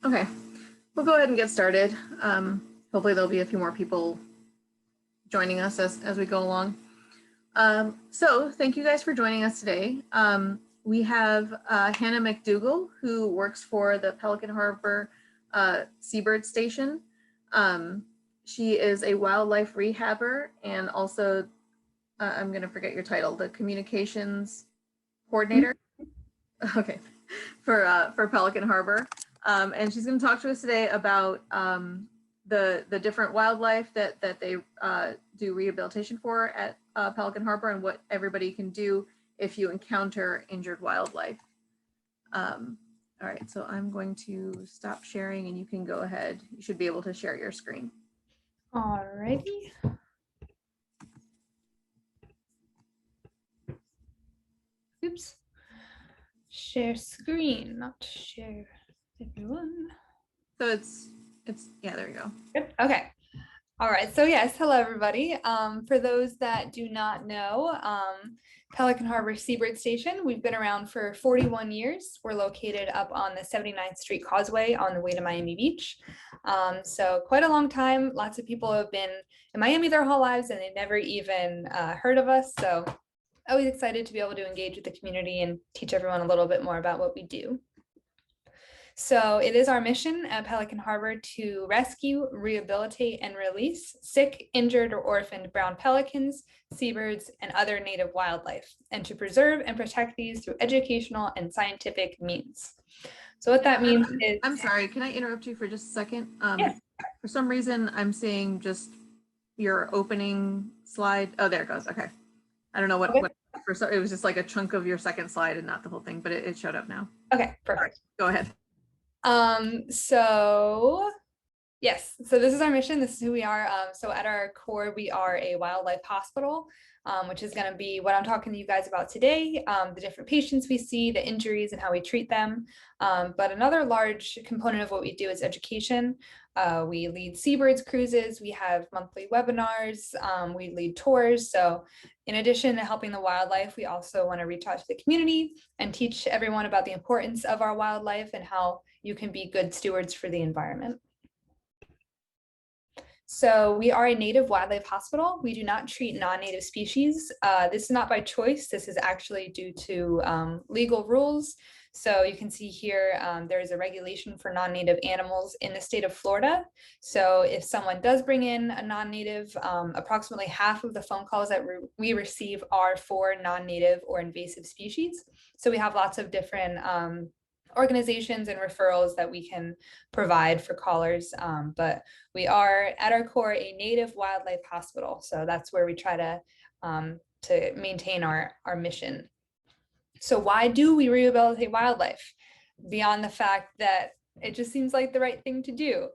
Okay, we'll go ahead and get started. Hopefully there'll be a few more people joining us as we go along. So thank you guys for joining us today. We have Hannah McDougall, who works for the Pelican Harbor Seabird Station. She is a wildlife rehabber and also, I'm gonna forget your title, the communications coordinator. Okay, for Pelican Harbor. And she's going to talk to us today about the different wildlife that they do rehabilitation for at Pelican Harbor and what everybody can do if you encounter injured wildlife. All right, so I'm going to stop sharing and you can go ahead. You should be able to share your screen. All righty. Oops. Share screen, not share everyone. So it's yeah, there you go. Good. Okay. All right. So yes, hello everybody. For those that do not know, Pelican Harbor Seabird Station, we've been around for 41 years. We're located up on the 79th Street Causeway on the way to Miami Beach. So quite a long time. Lots of people have been in Miami their whole lives and they never even heard of us. So always excited to be able to engage with the community and teach everyone a little bit more about what we do. So it is our mission at Pelican Harbor to rescue, rehabilitate, and release sick, injured, or orphaned brown pelicans, seabirds, and other native wildlife, and to preserve and protect these through educational and scientific means. So what that means is— I'm sorry, can I interrupt you for just a second? Yes. For some reason, I'm seeing just your opening slide. Oh, there it goes. Okay. I don't know what, Okay. It was just like a chunk of your second slide and not the whole thing, but it showed up now. Okay, perfect. Right, go ahead. So yes, so this is our mission. This is who we are. So at our core, we are a wildlife hospital, which is going to be what I'm talking to you guys about today, the different patients we see, the injuries and how we treat them. But another large component of what we do is education. We lead seabirds cruises, we have monthly webinars, we lead tours. So in addition to helping the wildlife, we also want to reach out to the community and teach everyone about the importance of our wildlife and how you can be good stewards for the environment. So we are a native wildlife hospital. We do not treat non-native species. This is not by choice. This is actually due to legal rules. So you can see here, there is a regulation for non-native animals in the state of Florida. So if someone does bring in a non-native, approximately half of the phone calls that we receive are for non-native or invasive species. So we have lots of different organizations and referrals that we can provide for callers, but we are at our core a native wildlife hospital, so that's where we try to maintain our mission. So why do we rehabilitate wildlife beyond the fact that it just seems like the right thing to do?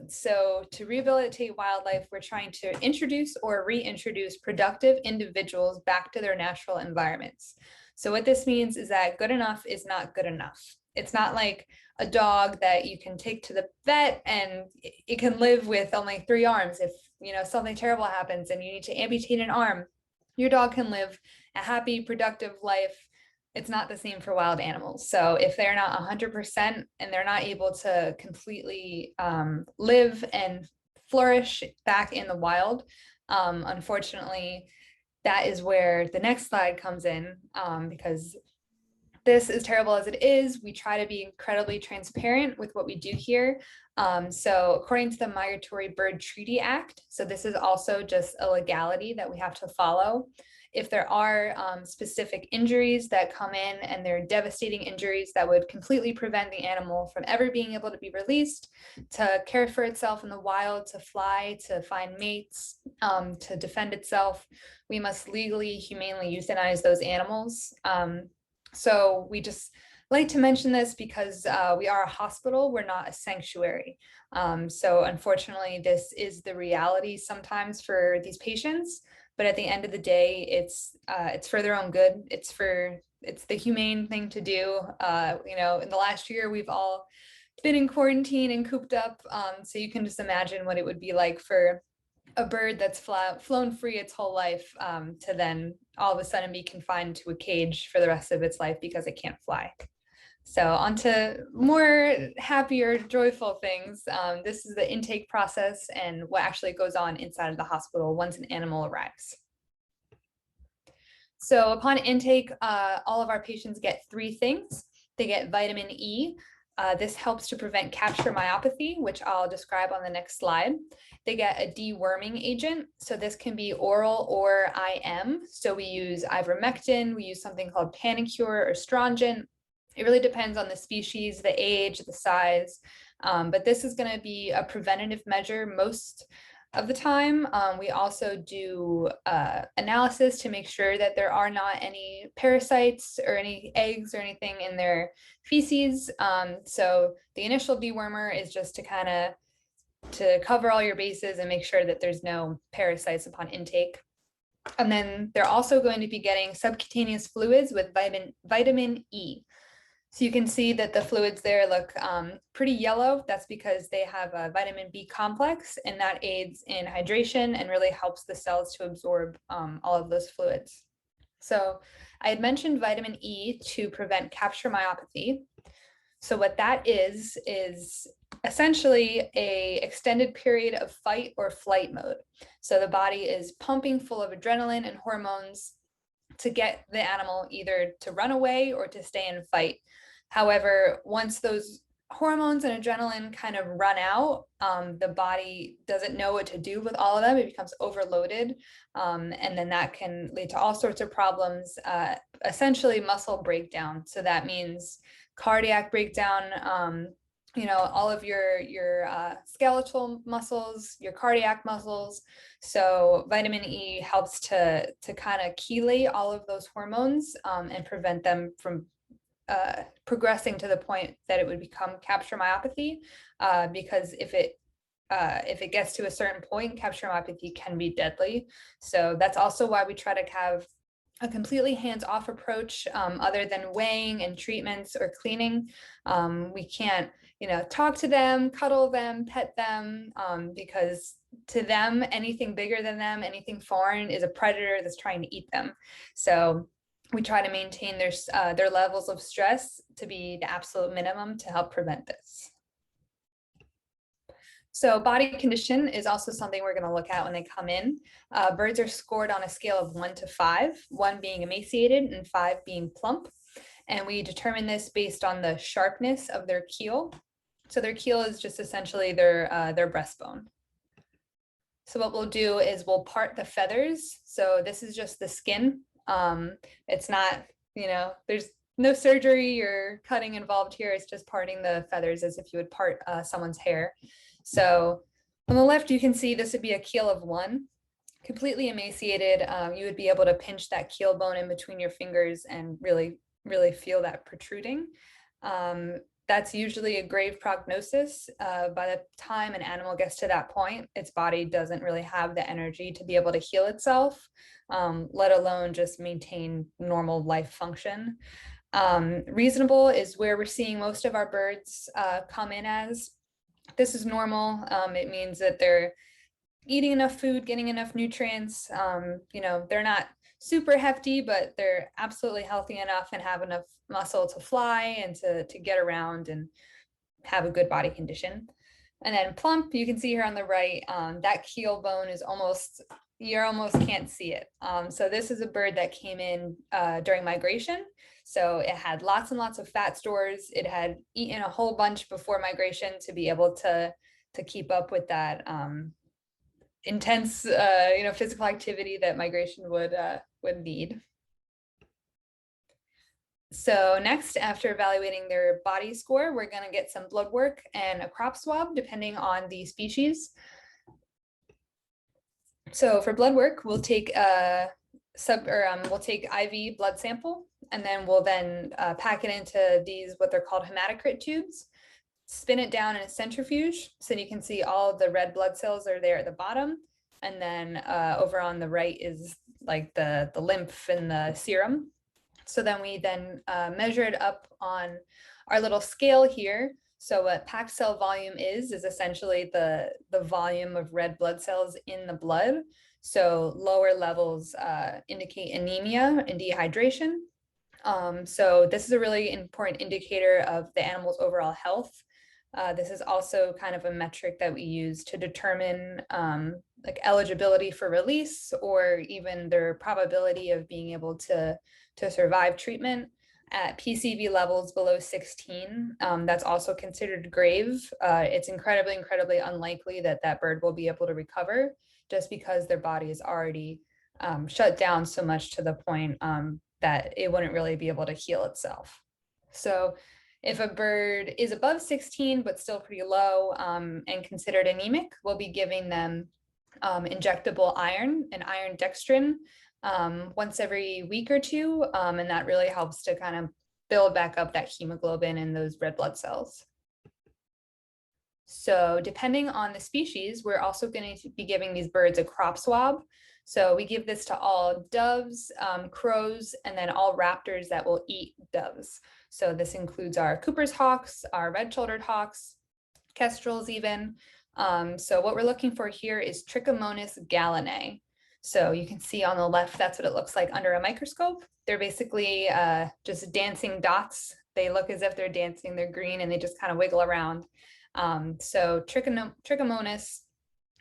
So to rehabilitate wildlife, we're trying to introduce or reintroduce productive individuals back to their natural environments. So what this means is that good enough is not good enough. It's not like a dog that you can take to the vet and it can live with only 3 arms. If something terrible happens and you need to amputate an arm, your dog can live a happy, productive life. It's not the same for wild animals. So if they're not 100% and they're not able to completely live and flourish back in the wild, unfortunately, that is where the next slide comes in, because this, as terrible as it is, we try to be incredibly transparent with what we do here. So according to the Migratory Bird Treaty Act, so this is also just a legality that we have to follow. If there are specific injuries that come in and they're devastating injuries that would completely prevent the animal from ever being able to be released, to care for itself in the wild, to fly, to find mates, to defend itself, we must legally, humanely euthanize those animals. So we just like to mention this because we are a hospital, we're not a sanctuary. So unfortunately, this is the reality sometimes for these patients. But at the end of the day, it's for their own good. It's the humane thing to do. In the last year, we've all been in quarantine and cooped up. So you can just imagine what it would be like for a bird that's flown free its whole life to then all of a sudden be confined to a cage for the rest of its life because it can't fly. So on to more happier, joyful things. This is the intake process and what actually goes on inside of the hospital once an animal arrives. So upon intake, all of our patients get three things. They get vitamin E. This helps to prevent capture myopathy, which I'll describe on the next slide. They get a deworming agent. So this can be oral or IM. So we use ivermectin, we use something called Panicure or Stringent. It really depends on the species, the age, the size, but this is going to be a preventative measure most of the time. We also do analysis to make sure that there are not any parasites or any eggs or anything in their feces. So the initial dewormer is just to kind of to cover all your bases and make sure that there's no parasites upon intake. And then they're also going to be getting subcutaneous fluids with vitamin E. So you can see that the fluids there look pretty yellow. That's because they have a vitamin B complex, and that aids in hydration and really helps the cells to absorb all of those fluids. So I had mentioned vitamin E to prevent capture myopathy. So what that is essentially a extended period of fight or flight mode. So the body is pumping full of adrenaline and hormones to get the animal either to run away or to stay and fight. However, once those hormones and adrenaline kind of run out, the body doesn't know what to do with all of them. It becomes overloaded, and then that can lead to all sorts of problems, essentially muscle breakdown. So that means cardiac breakdown, all of your skeletal muscles, your cardiac muscles. So vitamin E helps to kind of chelate all of those hormones and prevent them from progressing to the point that it would become capture myopathy, because if it gets to a certain point, capture myopathy can be deadly. So that's also why we try to have a completely hands-off approach, other than weighing and treatments or cleaning. We can't, talk to them, cuddle them, pet them, because to them, anything bigger than them, anything foreign is a predator that's trying to eat them. So we try to maintain their levels of stress to be the absolute minimum to help prevent this. So body condition is also something we're going to look at when they come in. Birds are scored on a scale of 1 to 5, 1 being emaciated and 5 being plump. And we determine this based on the sharpness of their keel. So their keel is just essentially their breastbone. So what we'll do is we'll part the feathers. So this is just the skin. It's not, there's no surgery or cutting involved here. It's just parting the feathers as if you would part someone's hair. So on the left, you can see this would be a keel of 1, completely emaciated. You would be able to pinch that keel bone in between your fingers and really, really feel that protruding. That's usually a grave prognosis. By the time an animal gets to that point, its body doesn't really have the energy to be able to heal itself, let alone just maintain normal life function. Reasonable is where we're seeing most of our birds come in as. This is normal. It means that they're eating enough food, getting enough nutrients. They're not super hefty, but they're absolutely healthy enough and have enough muscle to fly and to get around and have a good body condition. And then plump, you can see here on the right, that keel bone is you almost can't see it. So this is a bird that came in during migration. So it had lots and lots of fat stores. It had eaten a whole bunch before migration to be able to keep up with that intense, physical activity that migration would need. So next, after evaluating their body score, we're going to get some blood work and a crop swab, depending on the species. So for blood work, we'll take we'll take IV blood sample, and then we'll pack it into these what they're called hematocrit tubes. Spin it down in a centrifuge, so you can see all of the red blood cells are there at the bottom, and then over on the right is like the lymph and the serum. So then we measure it up on our little scale here. So what packed cell volume is essentially the volume of red blood cells in the blood. So lower levels indicate anemia and dehydration. So this is a really important indicator of the animal's overall health. This is also kind of a metric that we use to determine like eligibility for release or even their probability of being able to survive treatment. At PCV levels below 16, that's also considered grave. It's incredibly, incredibly unlikely that that bird will be able to recover just because their body is already shut down so much to the point that it wouldn't really be able to heal itself. So if a bird is above 16, but still pretty low and considered anemic, we'll be giving them injectable iron and iron dextrin once every week or two. And that really helps to kind of build back up that hemoglobin and those red blood cells. So depending on the species, we're also going to be giving these birds a crop swab. So we give this to all doves, crows, and then all raptors that will eat doves. So this includes our Cooper's hawks, our red-shouldered hawks, kestrels even. So what we're looking for here is Trichomonas gallinae. So you can see on the left, that's what it looks like under a microscope. They're basically just dancing dots. They look as if they're dancing, they're green, and they just kind of wiggle around. So Trichomonas,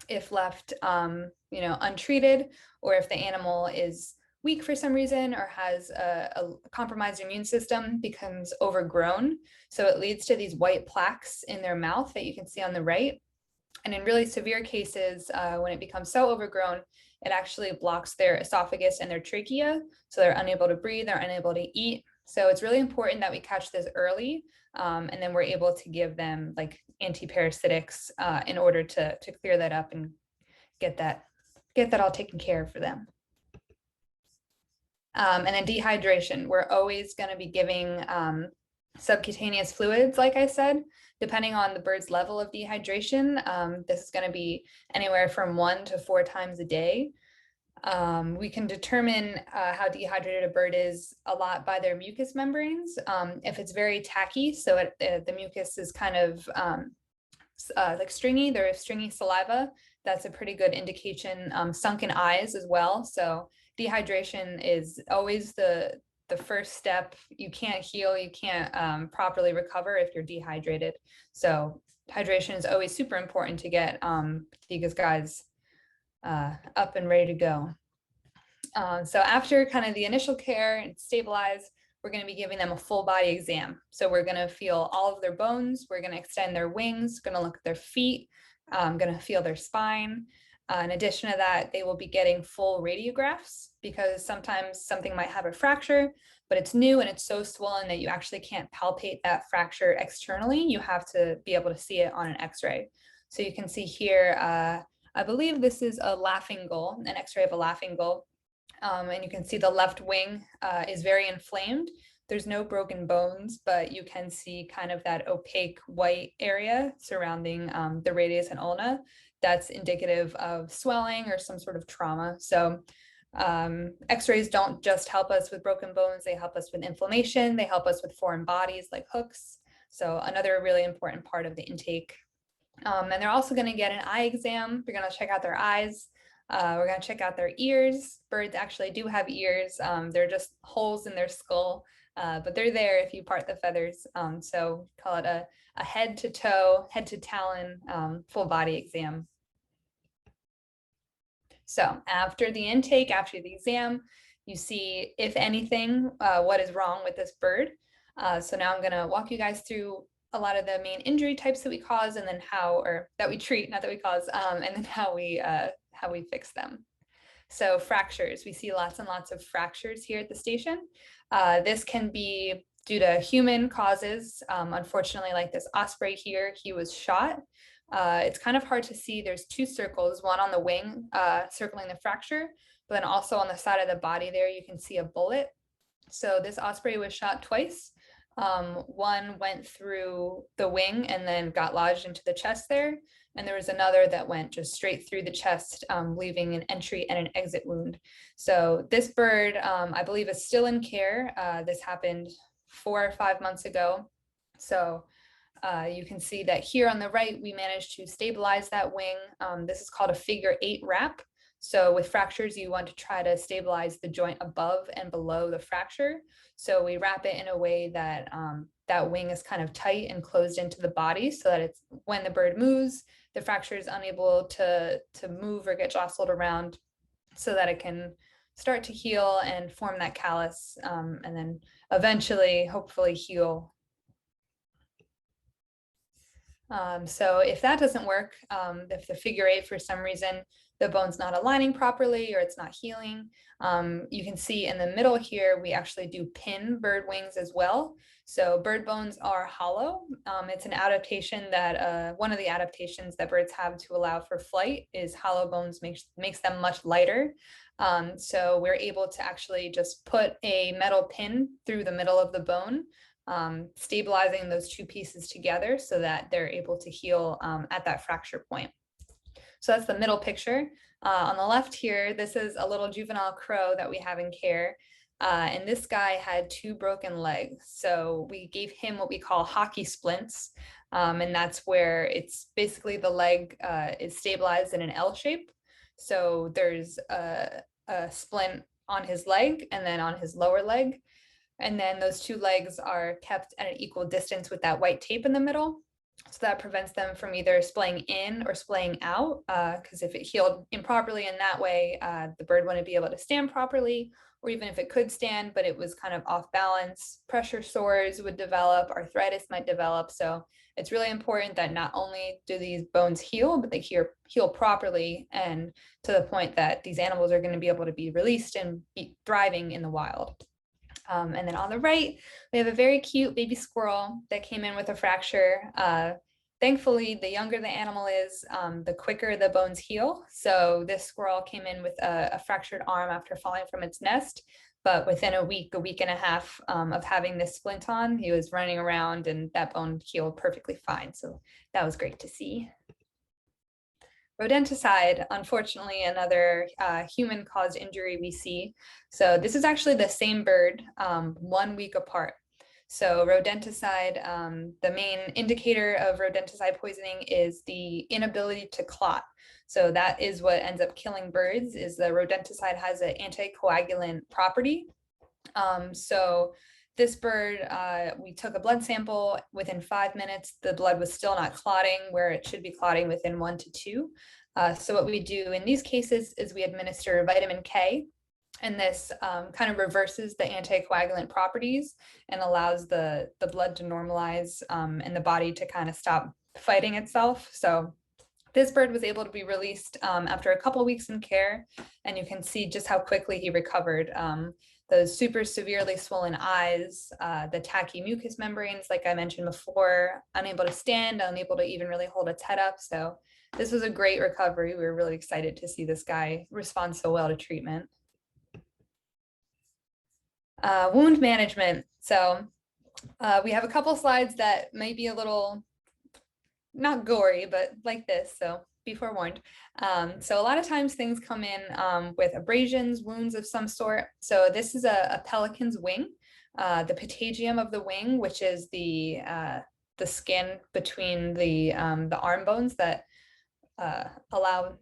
if left untreated, or if the animal is weak for some reason or has a compromised immune system, becomes overgrown. So it leads to these white plaques in their mouth that you can see on the right. And in really severe cases, when it becomes so overgrown, it actually blocks their esophagus and their trachea. So they're unable to breathe, they're unable to eat. So it's really important that we catch this early. And then we're able to give them like antiparasitics in order to clear that up and get that all taken care of for them. And then dehydration, we're always going to be giving subcutaneous fluids, like I said, depending on the bird's level of dehydration. This is going to be anywhere from 1 to 4 times a day. We can determine how dehydrated a bird is a lot by their mucous membranes. If it's very tacky, so the mucus is kind of like stringy, they're stringy saliva, that's a pretty good indication. Sunken eyes as well. So dehydration is always the first step. You can't heal, you can't properly recover if you're dehydrated. So hydration is always super important to get these guys up and ready to go. So after kind of the initial care and stabilize, we're going to be giving them a full body exam. So we're going to feel all of their bones. We're going to extend their wings, going to look at their feet, going to feel their spine. In addition to that, they will be getting full radiographs because sometimes something might have a fracture, but it's new and it's so swollen that you actually can't palpate that fracture externally. You have to be able to see it on an x-ray. So you can see here, I believe this is a laughing gull, an x-ray of a laughing gull. And you can see the left wing is very inflamed. There's no broken bones, but you can see kind of that opaque white area surrounding the radius and ulna. That's indicative of swelling or some sort of trauma. So x-rays don't just help us with broken bones, they help us with inflammation, they help us with foreign bodies like hooks. So another really important part of the intake. And they're also going to get an eye exam. We're going to check out their eyes. We're going to check out their ears. Birds actually do have ears. They're just holes in their skull, but they're there if you part the feathers. So call it a head to toe, head to talon, full body exam. So after the intake, after the exam, you see, if anything, what is wrong with this bird. So now I'm going to walk you guys through a lot of the main injury types that we cause and then that we treat, not that we cause, and then how we fix them. So fractures, we see lots and lots of fractures here at the station. This can be due to human causes. Unfortunately, like this osprey here, he was shot. It's kind of hard to see. There's 2 circles, one on the wing circling the fracture, but then also on the side of the body there, you can see a bullet. So this osprey was shot twice. One went through the wing and then got lodged into the chest there. And there was another that went just straight through the chest, leaving an entry and an exit wound. So this bird, I believe, is still in care. This happened 4 or 5 months ago. So you can see that here on the right, we managed to stabilize that wing. This is called a figure 8 wrap. So with fractures, you want to try to stabilize the joint above and below the fracture. So we wrap it in a way that that wing is kind of tight and closed into the body, so that it's when the bird moves, the fracture is unable to move or get jostled around, so that it can start to heal and form that callus, and then eventually, hopefully, heal. So if that doesn't work, if the figure eight, for some reason, the bone's not aligning properly or it's not healing, you can see in the middle here, we actually do pin bird wings as well. So bird bones are hollow. It's an adaptation that, one of the adaptations that birds have to allow for flight is hollow bones makes them much lighter. So we're able to actually just put a metal pin through the middle of the bone, stabilizing those two pieces together so that they're able to heal at that fracture point. So that's the middle picture. On the left here, this is a little juvenile crow that we have in care. And this guy had 2 broken legs. So we gave him what we call hockey splints. And that's where it's basically the leg is stabilized in an L shape. So there's a splint on his leg and then on his lower leg. And then those 2 legs are kept at an equal distance with that white tape in the middle. So that prevents them from either splaying in or splaying out, because if it healed improperly in that way, the bird wouldn't be able to stand properly, or even if it could stand, but it was kind of off balance, pressure sores would develop, arthritis might develop. So it's really important that not only do these bones heal, but they heal properly, and to the point that these animals are going to be able to be released and be thriving in the wild. And then on the right, we have a very cute baby squirrel that came in with a fracture. Thankfully, the younger the animal is, the quicker the bones heal. So this squirrel came in with a fractured arm after falling from its nest. But within a week and a half of having this splint on, he was running around and that bone healed perfectly fine. So that was great to see. Rodenticide, unfortunately, another human-caused injury we see. So this is actually the same bird, 1 week apart. So rodenticide, the main indicator of rodenticide poisoning is the inability to clot. So that is what ends up killing birds, is the rodenticide has an anticoagulant property. So this bird, we took a blood sample. Within 5 minutes, the blood was still not clotting where it should be clotting within 1 to 2. So what we do in these cases is we administer vitamin K, and this kind of reverses the anticoagulant properties and allows the blood to normalize and the body to kind of stop fighting itself. So this bird was able to be released after a couple weeks in care, and you can see just how quickly he recovered. Those super severely swollen eyes, the tacky mucous membranes, like I mentioned before, unable to stand, unable to even really hold its head up. So this was a great recovery. We were really excited to see this guy respond so well to treatment. Wound management. So we have a couple slides that might be a little, not gory, but like this. So be forewarned. So a lot of times things come in with abrasions, wounds of some sort. So this is a pelican's wing, the patagium of the wing, which is the skin between the arm bones that allow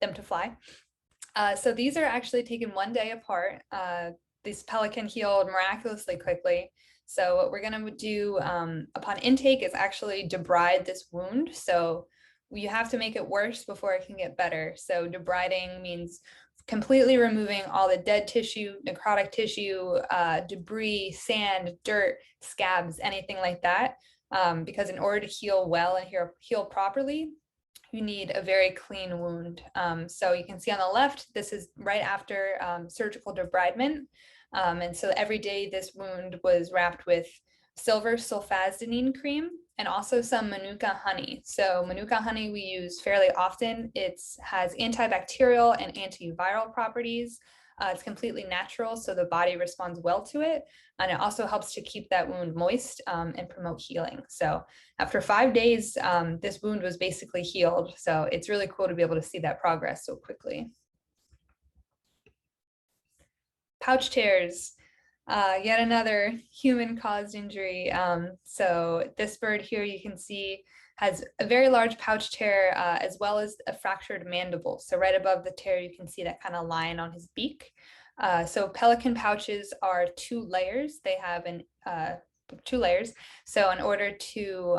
them to fly. So these are actually taken 1 day apart. This pelican healed miraculously quickly. So what we're going to do upon intake is actually debride this wound. So you have to make it worse before it can get better. So debriding means completely removing all the dead tissue, necrotic tissue, debris, sand, dirt, scabs, anything like that. Because in order to heal well and heal properly, you need a very clean wound. So you can see on the left, this is right after surgical debridement. And so every day this wound was wrapped with silver sulfasidine cream and also some Manuka honey. So Manuka honey we use fairly often. It has antibacterial and antiviral properties. It's completely natural, so the body responds well to it. And it also helps to keep that wound moist and promote healing. So after 5 days, this wound was basically healed. So it's really cool to be able to see that progress so quickly. Pouch tears, yet another human-caused injury. So this bird here, you can see has a very large pouch tear as well as a fractured mandible. So right above the tear, you can see that kind of line on his beak. So pelican pouches are 2 layers. They have 2 layers. So in order to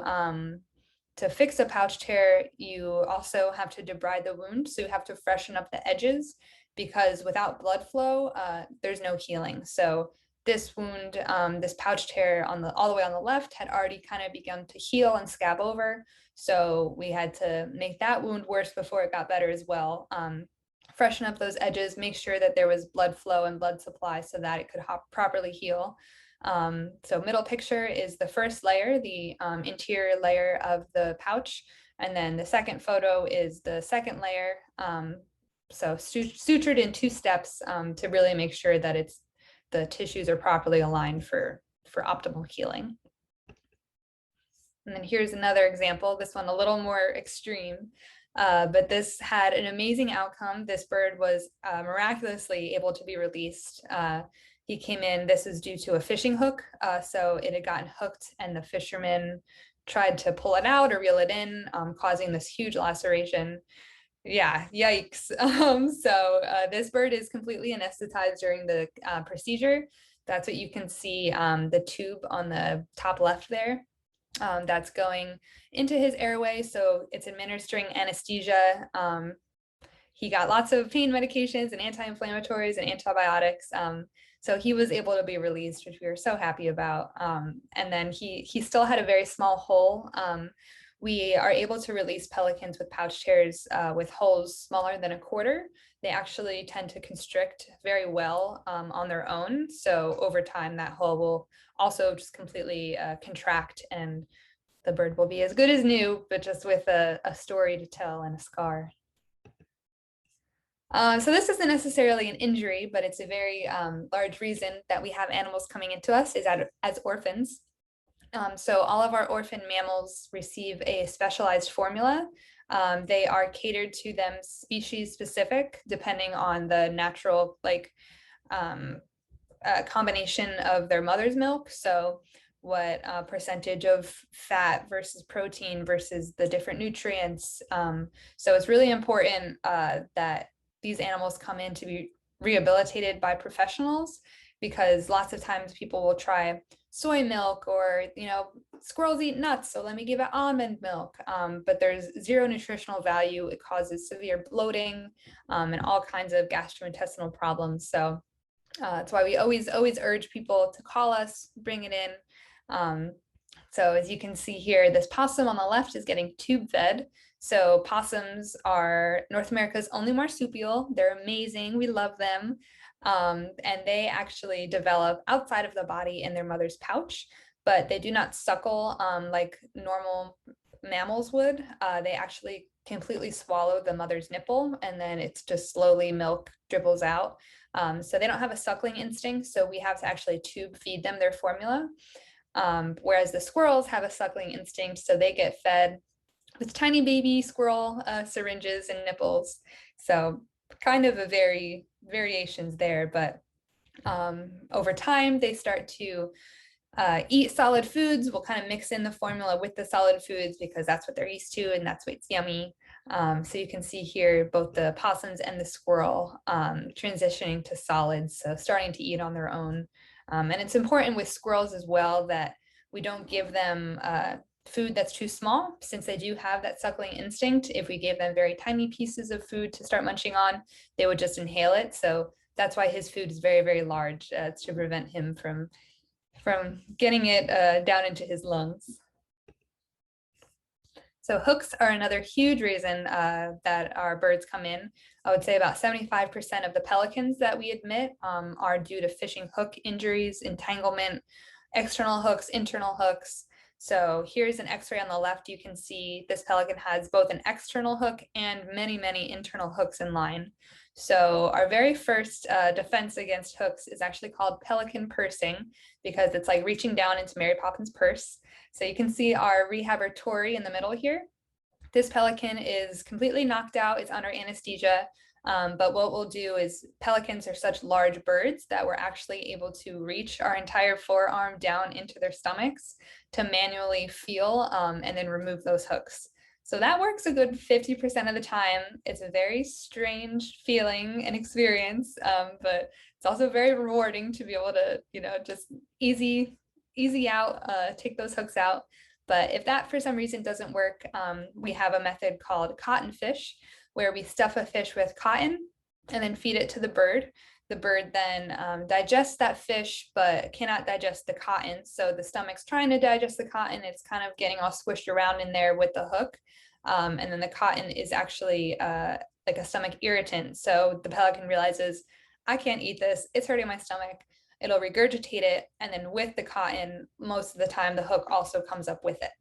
fix a pouch tear, you also have to debride the wound. So you have to freshen up the edges, because without blood flow, there's no healing. So this wound, this pouch tear all the way on the left had already kind of begun to heal and scab over. So we had to make that wound worse before it got better as well. Freshen up those edges, make sure that there was blood flow and blood supply so that it could properly heal. So middle picture is the first layer, the interior layer of the pouch. And then the second photo is the second layer. So sutured in 2 steps to really make sure that the tissues are properly aligned for optimal healing. And then here's another example, this one a little more extreme, but this had an amazing outcome. This bird was miraculously able to be released. He came in, this is due to a fishing hook. So it had gotten hooked and the fisherman tried to pull it out or reel it in, causing this huge laceration. Yeah, yikes. So this bird is completely anesthetized during the procedure. That's what you can see, the tube on the top left there. That's going into his airway. So it's administering anesthesia. He got lots of pain medications and anti-inflammatories and antibiotics. So he was able to be released, which we were so happy about. And then he still had a very small hole. We are able to release pelicans with pouch tears with holes smaller than 1/4. They actually tend to constrict very well on their own. So over time, that hole will also just completely contract and the bird will be as good as new, but just with a story to tell and a scar. So this isn't necessarily an injury, but it's a very large reason that we have animals coming into us is as orphans. So all of our orphan mammals receive a specialized formula. They are catered to them species specific, depending on the natural combination of their mother's milk. So what percentage of fat versus protein versus the different nutrients. So it's really important that these animals come in to be rehabilitated by professionals, because lots of times people will try soy milk or, squirrels eat nuts, so let me give it almond milk. But there's zero nutritional value. It causes severe bloating and all kinds of gastrointestinal problems. So that's why we always urge people to call us, bring it in. So as you can see here, this possum on the left is getting tube fed. So possums are North America's only marsupial. They're amazing. We love them. And they actually develop outside of the body in their mother's pouch, but they do not suckle like normal mammals would. They actually completely swallow the mother's nipple, and then it's just slowly milk dribbles out. So they don't have a suckling instinct, so we have to actually tube feed them their formula. Whereas the squirrels have a suckling instinct, so they get fed with tiny baby squirrel syringes and nipples. So kind of variations there, but over time they start to eat solid foods. We'll kind of mix in the formula with the solid foods because that's what they're used to and that's what's yummy. So you can see here both the possums and the squirrel transitioning to solids, so starting to eat on their own. And it's important with squirrels as well that we don't give them food that's too small, since they do have that suckling instinct. If we gave them very tiny pieces of food to start munching on, they would just inhale it. So that's why his food is very large, to prevent him from getting it down into his lungs. So hooks are another huge reason that our birds come in. I would say about 75% of the pelicans that we admit are due to fishing hook injuries, entanglement, external hooks, internal hooks. So here's an x-ray on the left. You can see this pelican has both an external hook and many internal hooks in line. So our very first defense against hooks is actually called pelican pursing, because it's like reaching down into Mary Poppins' purse. So you can see our rehabber Tori in the middle here. This pelican is completely knocked out. It's under anesthesia. But what we'll do is pelicans are such large birds that we're actually able to reach our entire forearm down into their stomachs to manually feel and then remove those hooks. So that works a good 50% of the time. It's a very strange feeling and experience, but it's also very rewarding to be able to, just easy out, take those hooks out. But if that for some reason doesn't work, we have a method called cotton fish, where we stuff a fish with cotton and then feed it to the bird. The bird then digests that fish, but cannot digest the cotton. So the stomach's trying to digest the cotton. It's kind of getting all squished around in there with the hook. And then the cotton is actually like a stomach irritant. So the pelican realizes, I can't eat this. It's hurting my stomach. It'll regurgitate it. And then with the cotton, most of the time, the hook also comes up with it.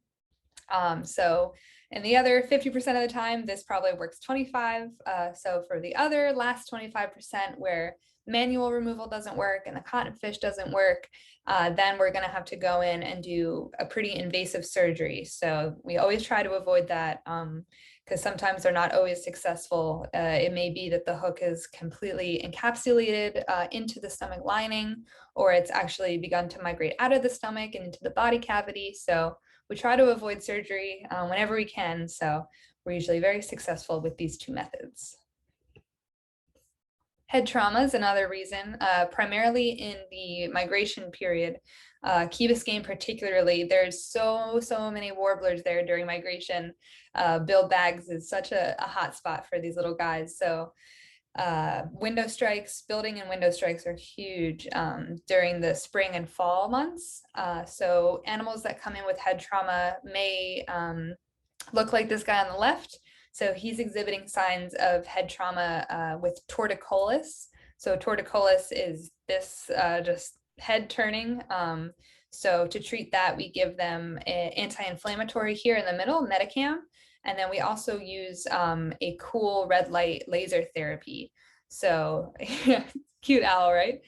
And the other 50% of the time, this probably works 25. So for the other last 25% where manual removal doesn't work and the cotton fish doesn't work, then we're going to have to go in and do a pretty invasive surgery. So we always try to avoid that because sometimes they're not always successful. It may be that the hook is completely encapsulated into the stomach lining, or it's actually begun to migrate out of the stomach and into the body cavity. So we try to avoid surgery whenever we can. So we're usually very successful with these two methods. Head trauma is another reason, primarily in the migration period. Key Biscayne particularly, there's so many warblers there during migration. Bill Bags is such a hot spot for these little guys. So window strikes, building and window strikes are huge during the spring and fall months. So animals that come in with head trauma may look like this guy on the left. So he's exhibiting signs of head trauma with torticollis. So torticollis is this just head turning. So to treat that, we give them an anti-inflammatory here in the middle, Metacam. And then we also use a cool red light laser therapy. So cute owl, right?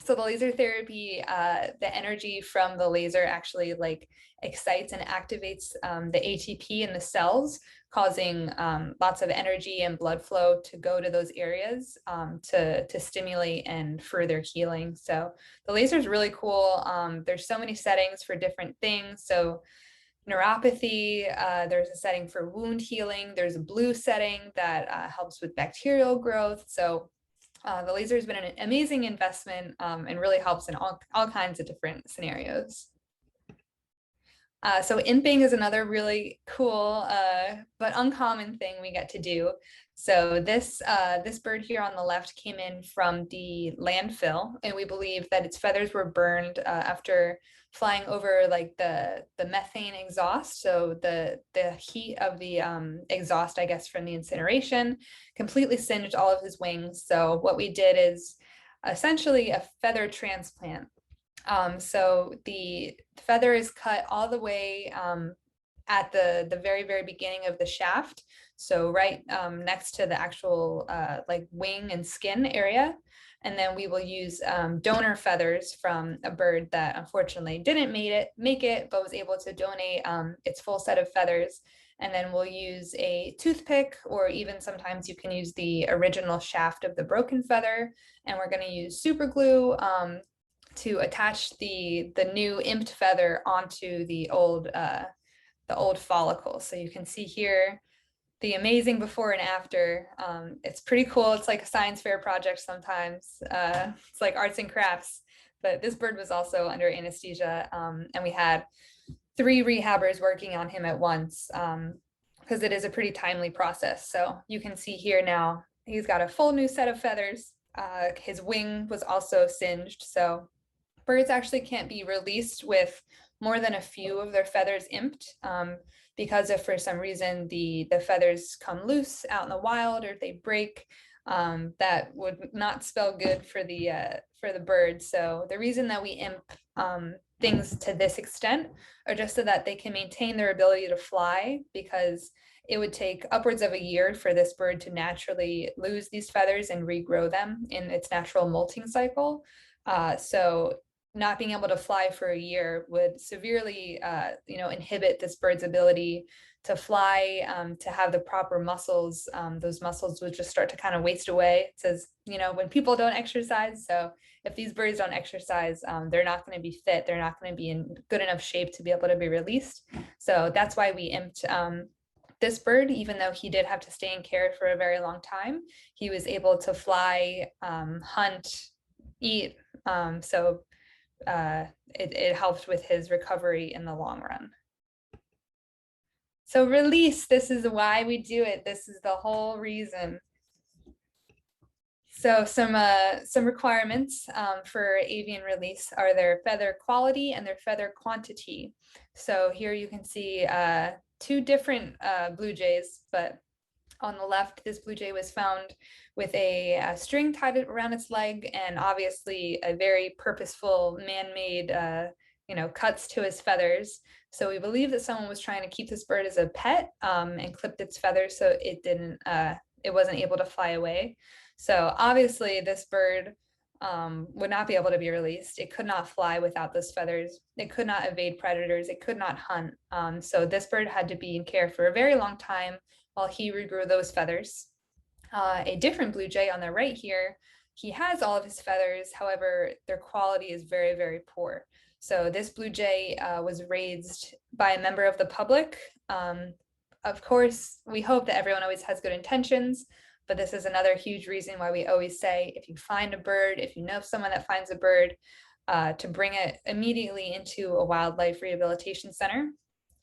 So the laser therapy, the energy from the laser actually like excites and activates the ATP in the cells, causing lots of energy and blood flow to go to those areas to stimulate and further healing. So the laser is really cool. There's so many settings for different things. So neuropathy, there's a setting for wound healing. There's a blue setting that helps with bacterial growth. So the laser has been an amazing investment and really helps in all kinds of different scenarios. So imping is another really cool but uncommon thing we get to do. So this bird here on the left came in from the landfill, and we believe that its feathers were burned after flying over like the methane exhaust. So the heat of the exhaust, I guess, from the incineration completely singed all of his wings. So what we did is essentially a feather transplant. So the feather is cut all the way at the very beginning of the shaft. So right next to the actual like wing and skin area. And then we will use donor feathers from a bird that unfortunately didn't make it, but was able to donate its full set of feathers. And then we'll use a toothpick, or even sometimes you can use the original shaft of the broken feather. And we're going to use super glue to attach the new imped feather onto the old follicle. So you can see here the amazing before and after. It's pretty cool. It's like a science fair project sometimes. It's like arts and crafts, but this bird was also under anesthesia, and we had 3 rehabbers working on him at once because it is a pretty timely process. So you can see here now, he's got a full new set of feathers. His wing was also singed. So birds actually can't be released with more than a few of their feathers imped, because if for some reason the feathers come loose out in the wild or if they break, that would not spell good for the bird. So the reason that we imp things to this extent are just so that they can maintain their ability to fly, because it would take upwards of a year for this bird to naturally lose these feathers and regrow them in its natural molting cycle. So not being able to fly for a year would severely, inhibit this bird's ability fly, to have the proper muscles, those muscles would just start to kind of waste away. It says, when people don't exercise, so if these birds don't exercise, they're not going to be fit. They're not going to be in good enough shape to be able to be released. So that's why we imped this bird. Even though he did have to stay in care for a very long time, he was able to fly, hunt, eat. So it helped with his recovery in the long run. So release, this is why we do it. This is the whole reason. So some requirements for avian release are their feather quality and their feather quantity. So here you can see two different blue jays, but on the left, this blue jay was found with a string tied around its leg, and obviously a very purposeful man-made cuts to his feathers. So we believe that someone was trying to keep this bird as a pet and clipped its feathers so it wasn't able to fly away. So obviously this bird would not be able to be released. It could not fly without those feathers. It could not evade predators. It could not hunt. So this bird had to be in care for a very long time while he regrew those feathers. A different blue jay on the right here, he has all of his feathers. However, their quality is very, very poor. So this blue jay was raised by a member of the public. Of course, we hope that everyone always has good intentions, but this is another huge reason why we always say, if you find a bird, if you know someone that finds a bird, to bring it immediately into a wildlife rehabilitation center,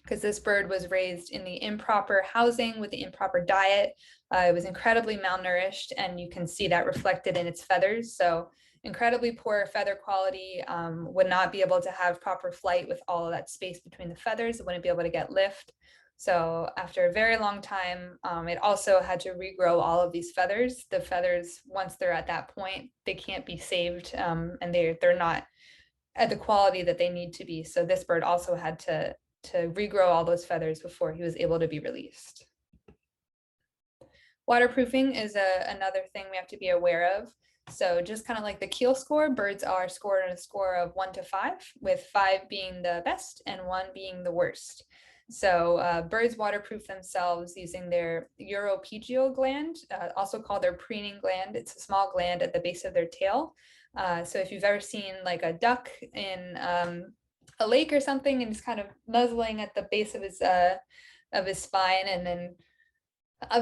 because this bird was raised in the improper housing with the improper diet. It was incredibly malnourished, and you can see that reflected in its feathers. So incredibly poor feather quality, would not be able to have proper flight with all of that space between the feathers. It wouldn't be able to get lift. So after a very long time, it also had to regrow all of these feathers. The feathers, once they're at that point, they can't be saved, and they're not at the quality that they need to be. So this bird also had to regrow all those feathers before he was able to be released. Waterproofing is another thing we have to be aware of. So just kind of like the keel score, birds are scored on a score of 1 to 5, with 5 being the best and 1 being the worst. So birds waterproof themselves using their uropygial gland, also called their preening gland. It's a small gland at the base of their tail. So if you've ever seen like a duck in a lake or something, and just kind of nuzzling at the base of his spine, and then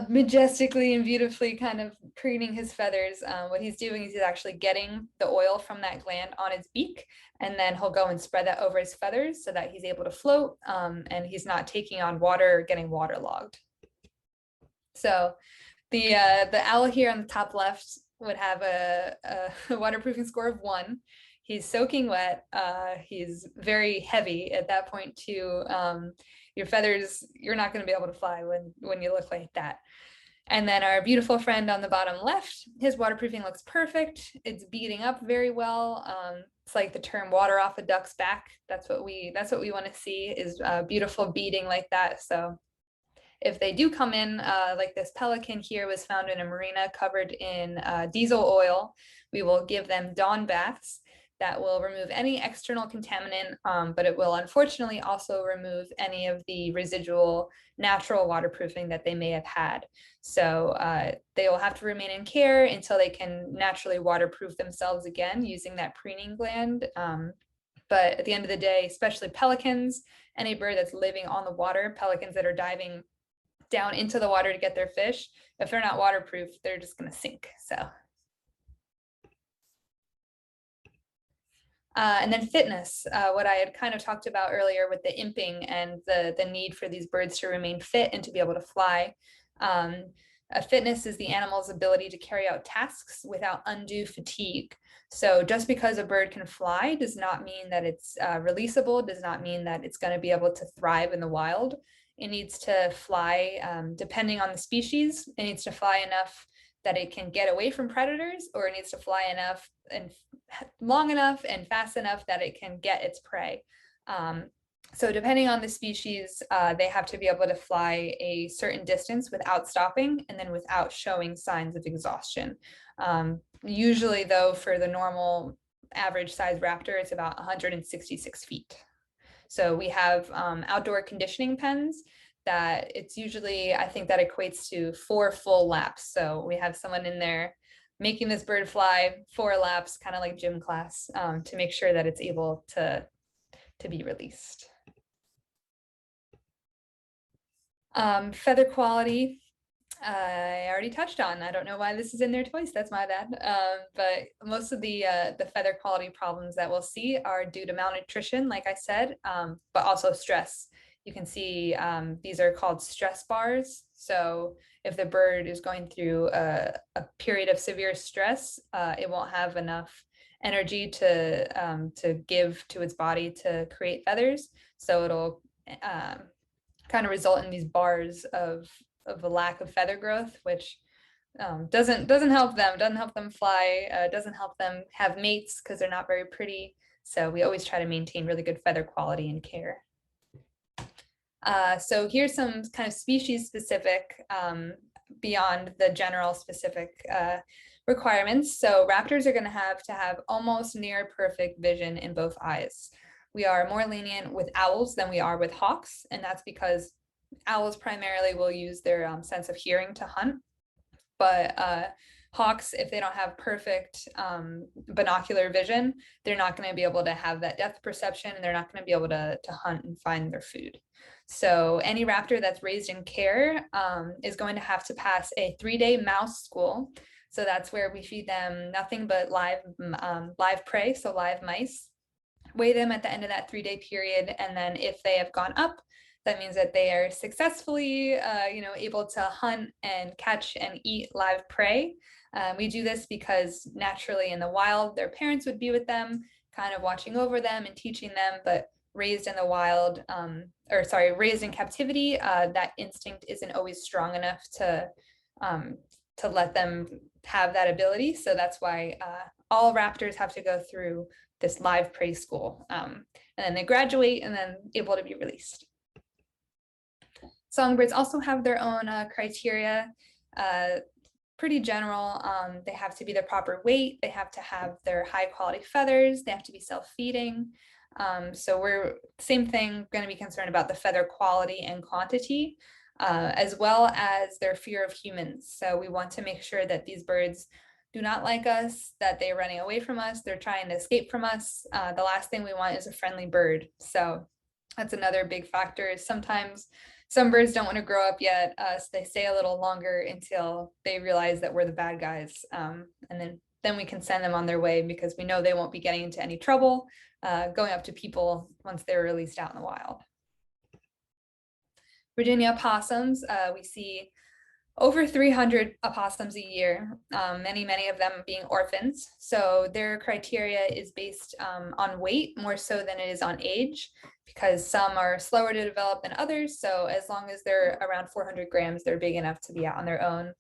majestically and beautifully kind of preening his feathers. What he's doing is he's actually getting the oil from that gland on his beak, and then he'll go and spread that over his feathers so that he's able to float, and he's not taking on water or getting waterlogged. So the owl here on the top left would have a waterproofing score of 1. He's soaking wet. He's very heavy at that point too. Your feathers, you're not going to be able to fly when you look like that. And then our beautiful friend on the bottom left, his waterproofing looks perfect. It's beading up very well. It's like the term water off a duck's back. That's what we want to see, is beautiful beading like that. So if they do come in, like this pelican here was found in a marina covered in diesel oil, we will give them dawn baths. That will remove any external contaminant, but it will unfortunately also remove any of the residual natural waterproofing that they may have had. So they will have to remain in care until they can naturally waterproof themselves again using that preening gland. But at the end of the day, especially pelicans, any bird that's living on the water, pelicans that are diving down into the water to get their fish, if they're not waterproof, they're just going to sink. So. And then fitness, what I had kind of talked about earlier with the imping and the need for these birds to remain fit and to be able to fly. Fitness is the animal's ability to carry out tasks without undue fatigue. So just because a bird can fly does not mean that it's releasable, does not mean that it's going to be able to thrive in the wild. It needs to fly, depending on the species, it needs to fly enough that it can get away from predators, or it needs to fly enough and long enough and fast enough that it can get its prey. So depending on the species, they have to be able to fly a certain distance without stopping and then without showing signs of exhaustion. Usually though, for the normal average size raptor, it's about 166 feet. So we have outdoor conditioning pens that it's usually, I think that equates to 4 full laps. So we have someone in there making this bird fly 4 laps, kind of like gym class, to make sure that it's able to be released. Feather quality, I already touched on. I don't know why this is in there twice. That's my bad. But most of the feather quality problems that we'll see are due to malnutrition, like I said, but also stress. You can see these are called stress bars. So if the bird is going through a period of severe stress, it won't have enough energy to give to its body to create feathers. So it'll kind of result in these bars of a lack of feather growth, which doesn't help them fly, doesn't help them have mates because they're not very pretty. So we always try to maintain really good feather quality and care. So here's some kind of species specific beyond the general specific requirements. So raptors are going to have almost near perfect vision in both eyes. We are more lenient with owls than we are with hawks, and that's because owls primarily will use their sense of hearing to hunt, but hawks, if they don't have perfect binocular vision, they're not going to be able to have that depth perception, and they're not going to be able to hunt and find their food. So any raptor that's raised in care is going to have to pass a 3-day mouse school. So that's where we feed them nothing but live prey, so live mice, weigh them at the end of that 3-day period, and then if they have gone up, that means that they are successfully able to hunt and catch and eat live prey. We do this because naturally in the wild, their parents would be with them, kind of watching over them and teaching them, but raised in the wild, raised in captivity, that instinct isn't always strong enough to let them have that ability. So that's why all raptors have to go through this live prey school, and then they graduate and then able to be released. Songbirds also have their own criteria, pretty general. They have to be the proper weight, they have to have their high quality feathers, they have to be self-feeding. So we're, same thing, going to be concerned about the feather quality and quantity, as well as their fear of humans. So we want to make sure that these birds do not like us, that they're running away from us, they're trying to escape from us. The last thing we want is a friendly bird. So that's another big factor, is sometimes some birds don't want to grow up yet, so they stay a little longer until they realize that we're the bad guys. And then we can send them on their way, because we know they won't be getting into any trouble going up to people once they're released out in the wild. Virginia opossums, we see over 300 opossums a year, many of them being orphans. So their criteria is based on weight more so than it is on age, because some are slower to develop than others. So as long as they're around 400 grams, they're big enough to be out on their own.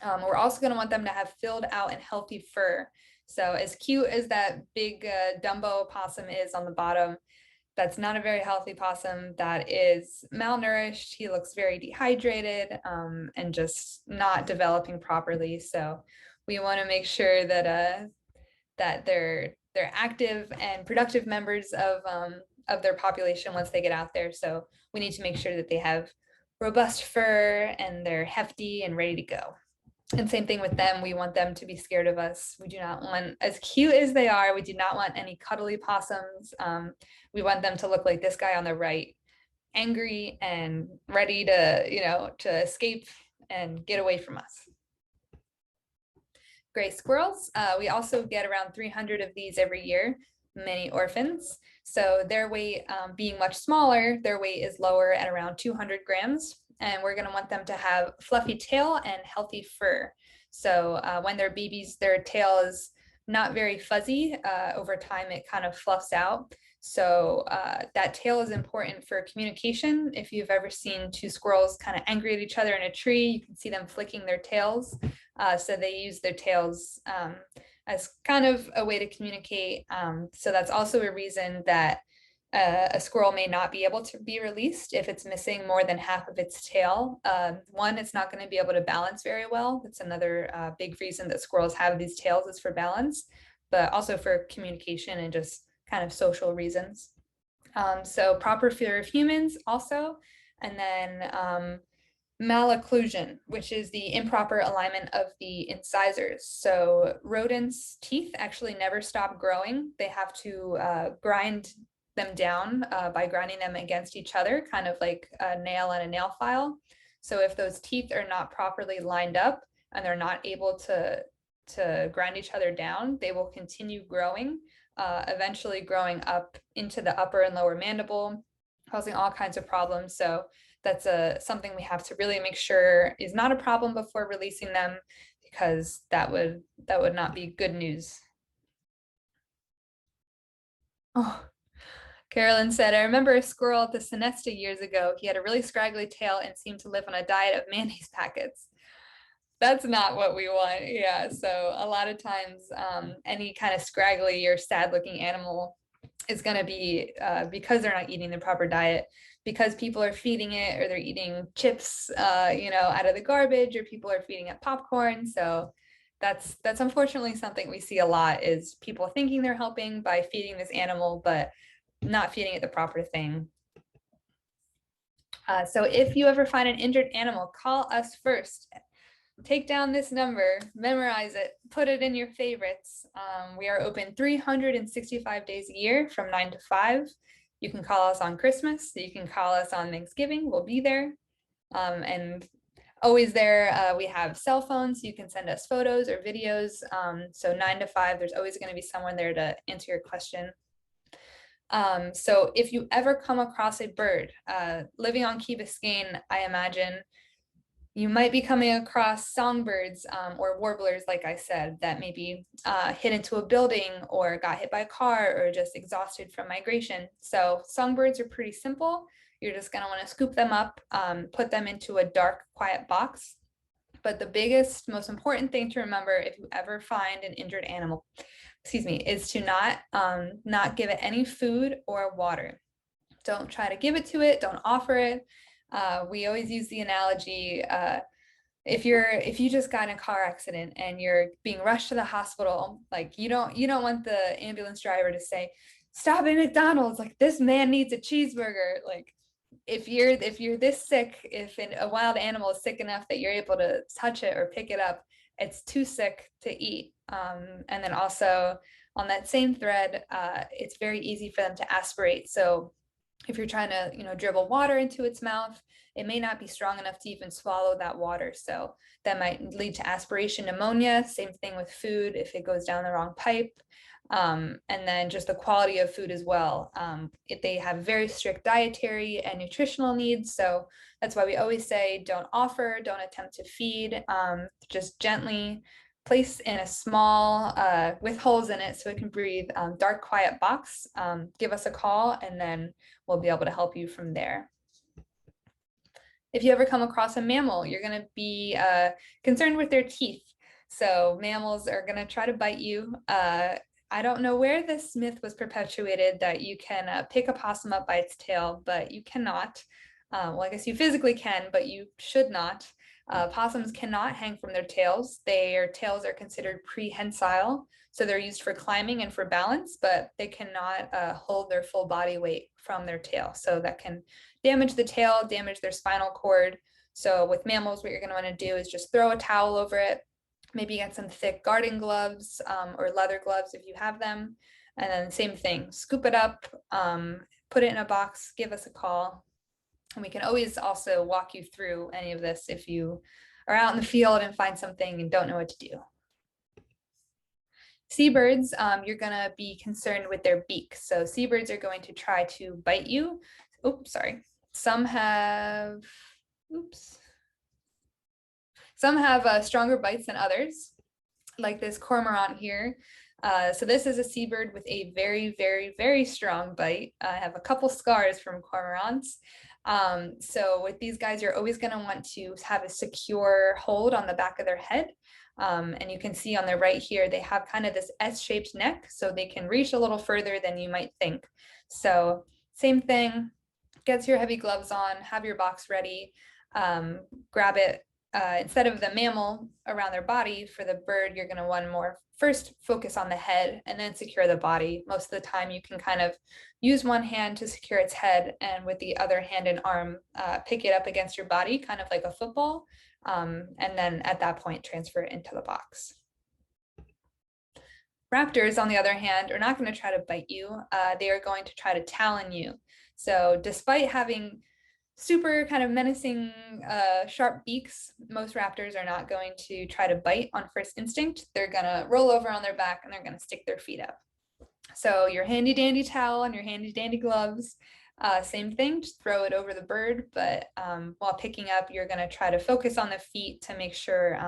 We're also going to want them to have filled out and healthy fur. So as cute as that big Dumbo opossum is on the bottom, that's not a very healthy possum. That is malnourished. He looks very dehydrated and just not developing properly. So we want to make sure that that they're active and productive members of their population once they get out there. So we need to make sure that they have robust fur and they're hefty and ready to go. And same thing with them. We want them to be scared of us. We do not want, as cute as they are, we do not want any cuddly possums. We want them to look like this guy on the right, angry and ready to, to escape and get away from us. Gray squirrels, we also get around 300 of these every year, many orphans. So their weight being much smaller, their weight is lower at around 200 grams. And we're going to want them to have fluffy tail and healthy fur. So when they're babies, their tail is not very fuzzy. Over time, it kind of fluffs out. So that tail is important for communication. If you've ever seen two squirrels kind of angry at each other in a tree, you can see them flicking their tails. So they use their tails as kind of a way to communicate. So that's also a reason that a squirrel may not be able to be released if it's missing more than half of its tail. One, it's not going to be able to balance very well. That's another big reason that squirrels have these tails, is for balance, but also for communication and just kind of social reasons. So proper fear of humans also. And then Malocclusion, which is the improper alignment of the incisors. So rodents' teeth actually never stop growing. They have to grind them down by grinding them against each other, kind of like a nail and a nail file. So if those teeth are not properly lined up and they're not able to grind each other down, they will continue growing, eventually growing up into the upper and lower mandible, causing all kinds of problems. So that's something we have to really make sure is not a problem before releasing them, because that would not be good news. Oh, Carolyn said, I remember a squirrel at the Sonesta years ago. He had a really scraggly tail and seemed to live on a diet of mayonnaise packets. That's not what we want. Yeah, so a lot of times any kind of scraggly or sad looking animal is going to be because they're not eating the proper diet, because people are feeding it, or they're eating chips out of the garbage, or people are feeding it popcorn. So that's unfortunately something we see a lot, is people thinking they're helping by feeding this animal but not feeding it the proper thing. So if you ever find an injured animal, call us first. Take down this number, memorize it, put it in your favorites. We are open 365 days a year from 9 to 5. You can call us on Christmas. You can call us on Thanksgiving. We'll be there. And always there, we have cell phones. You can send us photos or videos. So 9 to 5, there's always going to be someone there to answer your question. So if you ever come across a bird living on Key Biscayne, I imagine you might be coming across songbirds or warblers, like I said, that maybe hit into a building or got hit by a car or just exhausted from migration. So songbirds are pretty simple. You're just going to want to scoop them up, put them into a dark, quiet box. But the biggest, most important thing to remember if you ever find an injured animal, is to not give it any food or water. Don't try to give it to it. Don't offer it. We always use the analogy, if you just got in a car accident and you're being rushed to the hospital, like you don't want the ambulance driver to say, stop at McDonald's, like this man needs a cheeseburger. Like if you're this sick, if a wild animal is sick enough that you're able to touch it or pick it up, it's too sick to eat. And then also on that same thread, it's very easy for them to aspirate. So if you're trying to, dribble water into its mouth, it may not be strong enough to even swallow that water. So that might lead to aspiration pneumonia. Same thing with food if it goes down the wrong pipe. And then just the quality of food as well. If they have very strict dietary and nutritional needs. So that's why we always say, don't offer, don't attempt to feed, just gently place in a small, with holes in it so it can breathe, dark, quiet box. Give us a call and then we'll be able to help you from there. If you ever come across a mammal, you're going to be concerned with their teeth. So mammals are going to try to bite you. I don't know where this myth was perpetuated that you can pick a possum up by its tail, but you cannot. Well, I guess you physically can, but you should not. Possums cannot hang from their tails. Their tails are considered prehensile, so they're used for climbing and for balance, but they cannot hold their full body weight from their tail. So that can damage the tail, damage their spinal cord. So with mammals, what you're going to want to do is just throw a towel over it, maybe get some thick garden gloves or leather gloves if you have them. And then same thing, scoop it up, put it in a box, give us a call. And we can always also walk you through any of this if you are out in the field and find something and don't know what to do. Seabirds, you're going to be concerned with their beak. So seabirds are going to try to bite you. Oops, sorry. Some have stronger bites than others, like this cormorant here. So this is a seabird with a very, very, very strong bite. I have a couple scars from cormorants. So with these guys, you're always going to want to have a secure hold on the back of their head. And you can see on the right here, they have kind of this S-shaped neck, so they can reach a little further than you might think. So same thing, get your heavy gloves on, have your box ready, grab it. Instead of the mammal around their body, for the bird, you're going to want more first focus on the head and then secure the body. Most of the time you can kind of use one hand to secure its head, and with the other hand and arm, pick it up against your body, kind of like a football. And then at that point, transfer it into the box. Raptors, on the other hand, are not going to try to bite you. They are going to try to talon you. So despite having super kind of menacing sharp beaks, most raptors are not going to try to bite on first instinct. They're going to roll over on their back and they're going to stick their feet up. So your handy dandy towel and your handy dandy gloves, same thing, just throw it over the bird, but while picking up, you're going to try to focus on the feet to make sure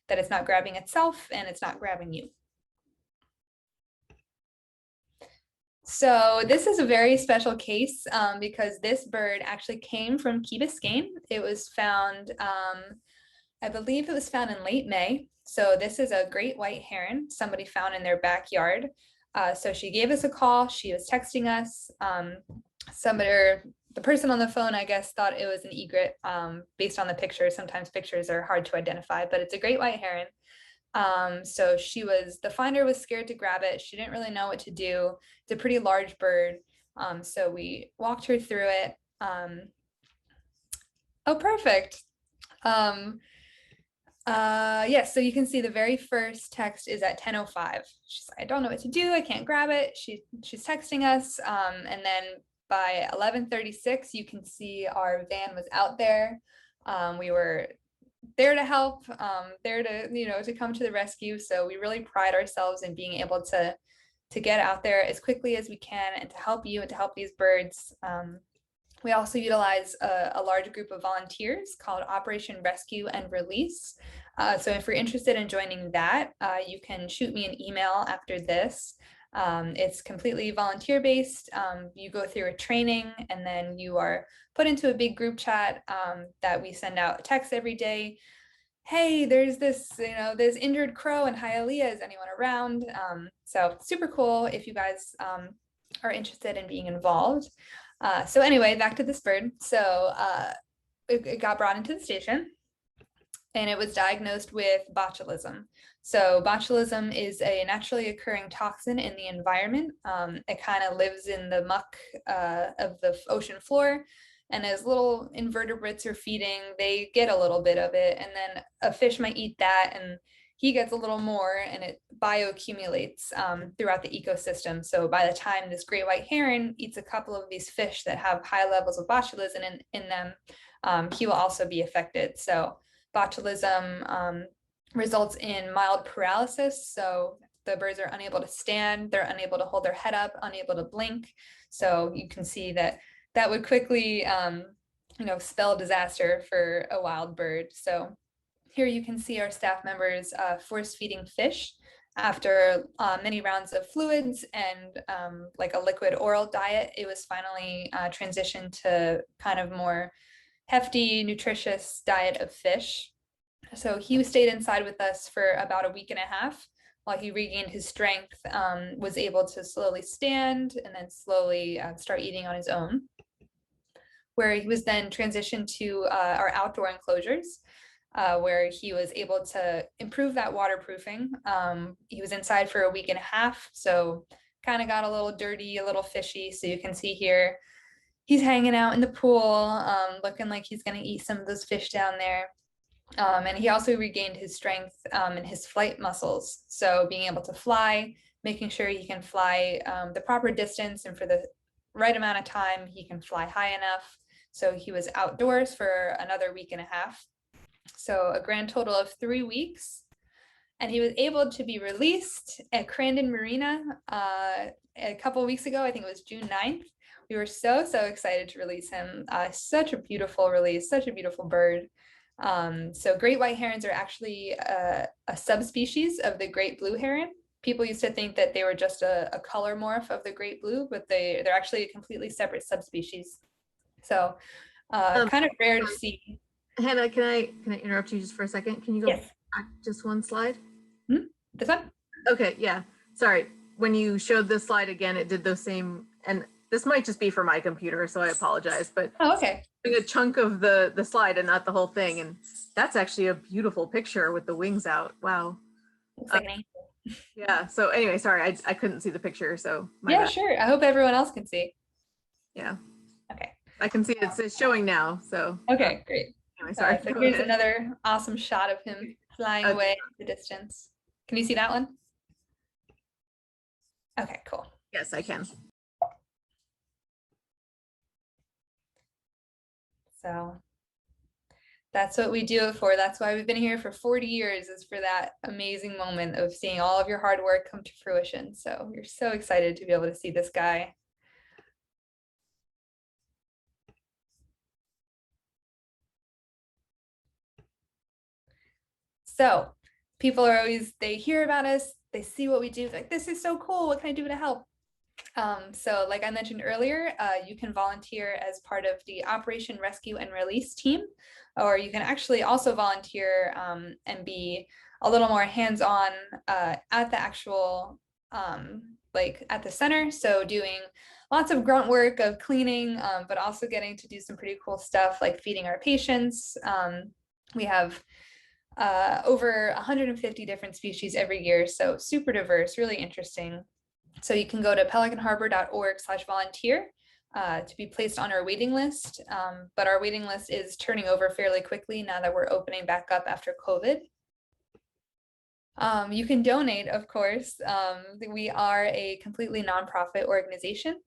that it's not grabbing itself and it's not grabbing you. So this is a very special case because this bird actually came from Key Biscayne. It was found, I believe it was found in late May. So this is a great white heron somebody found in their backyard. So she gave us a call. She was texting us. The person on the phone, I guess, thought it was an egret based on the picture. Sometimes pictures are hard to identify, but it's a great white heron. So the finder was scared to grab it. She didn't really know what to do. It's a pretty large bird. So we walked her through it. Oh, perfect. Yes, so you can see the very first text is at 10:05. She's like, I don't know what to do. I can't grab it. She's texting us. And then by 11:36, you can see our van was out there. We were there to help, there to come to the rescue. So we really pride ourselves in being able to get out there as quickly as we can and to help you and to help these birds. We also utilize a large group of volunteers called Operation Rescue and Release. So if you're interested in joining that, you can shoot me an email after this. It's completely volunteer based. You go through a training and then you are put into a big group chat that we send out texts every day. Hey, there's this injured crow in Hialeah. Is anyone around? So super cool if you guys are interested in being involved. So anyway, back to this bird. So it got brought into the station and it was diagnosed with botulism. So botulism is a naturally occurring toxin in the environment. It kind of lives in the muck of the ocean floor. And as little invertebrates are feeding, they get a little bit of it. And then a fish might eat that and he gets a little more and it bioaccumulates throughout the ecosystem. So by the time this great white heron eats a couple of these fish that have high levels of botulism in them, he will also be affected. So botulism results in mild paralysis. So the birds are unable to stand, they're unable to hold their head up, unable to blink. So you can see that would quickly spell disaster for a wild bird. So here you can see our staff members force feeding fish after many rounds of fluids and like a liquid oral diet. It was finally transitioned to kind of more hefty, nutritious diet of fish. So he stayed inside with us for about a week and a half while he regained his strength, was able to slowly stand and then slowly start eating on his own, where he was then transitioned to our outdoor enclosures, where he was able to improve that waterproofing. He was inside for a week and a half, so kind of got a little dirty, a little fishy. So you can see here, he's hanging out in the pool, looking like he's gonna eat some of those fish down there. And he also regained his strength and his flight muscles. So being able to fly, making sure he can fly the proper distance and for the right amount of time, he can fly high enough. So he was outdoors for another week and a half. So a grand total of 3 weeks. And he was able to be released at Crandon Marina a couple of weeks ago. I think it was June 9th. We were so excited to release him. Such a beautiful release, such a beautiful bird. So great white herons are actually a subspecies of the great blue heron. People used to think that they were just a color morph of the great blue, but they're actually a completely separate subspecies. So kind of rare to see. Hannah, can I interrupt you just for a second? Can you go Yes. back just one slide? This one? Okay, yeah. Sorry. When you showed this slide again, it did those same, and this might just be for my computer, so I apologize, but Oh, okay. a chunk of the slide and not the whole thing. And that's actually a beautiful picture with the wings out. Wow. Yeah. So anyway, sorry, I couldn't see the picture, so my Yeah, bad. sure. I hope everyone else can see. Yeah, Okay. I can see it's showing now. So Okay, great. anyway, sorry. So Go here's ahead. another awesome shot of him flying Okay. away in the distance. Can you see that one? Okay, cool. Yes, I can. So that's what we do it for. That's why we've been here for 40 years, is for that amazing moment of seeing all of your hard work come to fruition. So we're so excited to be able to see this guy. So people are always, they hear about us, they see what we do, like, this is so cool, what can I do to help? So like I mentioned earlier, you can volunteer as part of the Operation Rescue and Release team, or you can actually also volunteer and be a little more hands-on at the actual, like at the center. So doing lots of grunt work of cleaning, but also getting to do some pretty cool stuff like feeding our patients. We have over 150 different species every year, so super diverse, really interesting. So you can go to pelicanharbor.org/volunteer to be placed on our waiting list. But our waiting list is turning over fairly quickly now that we're opening back up after COVID. You can donate, of course. We are a completely nonprofit organization.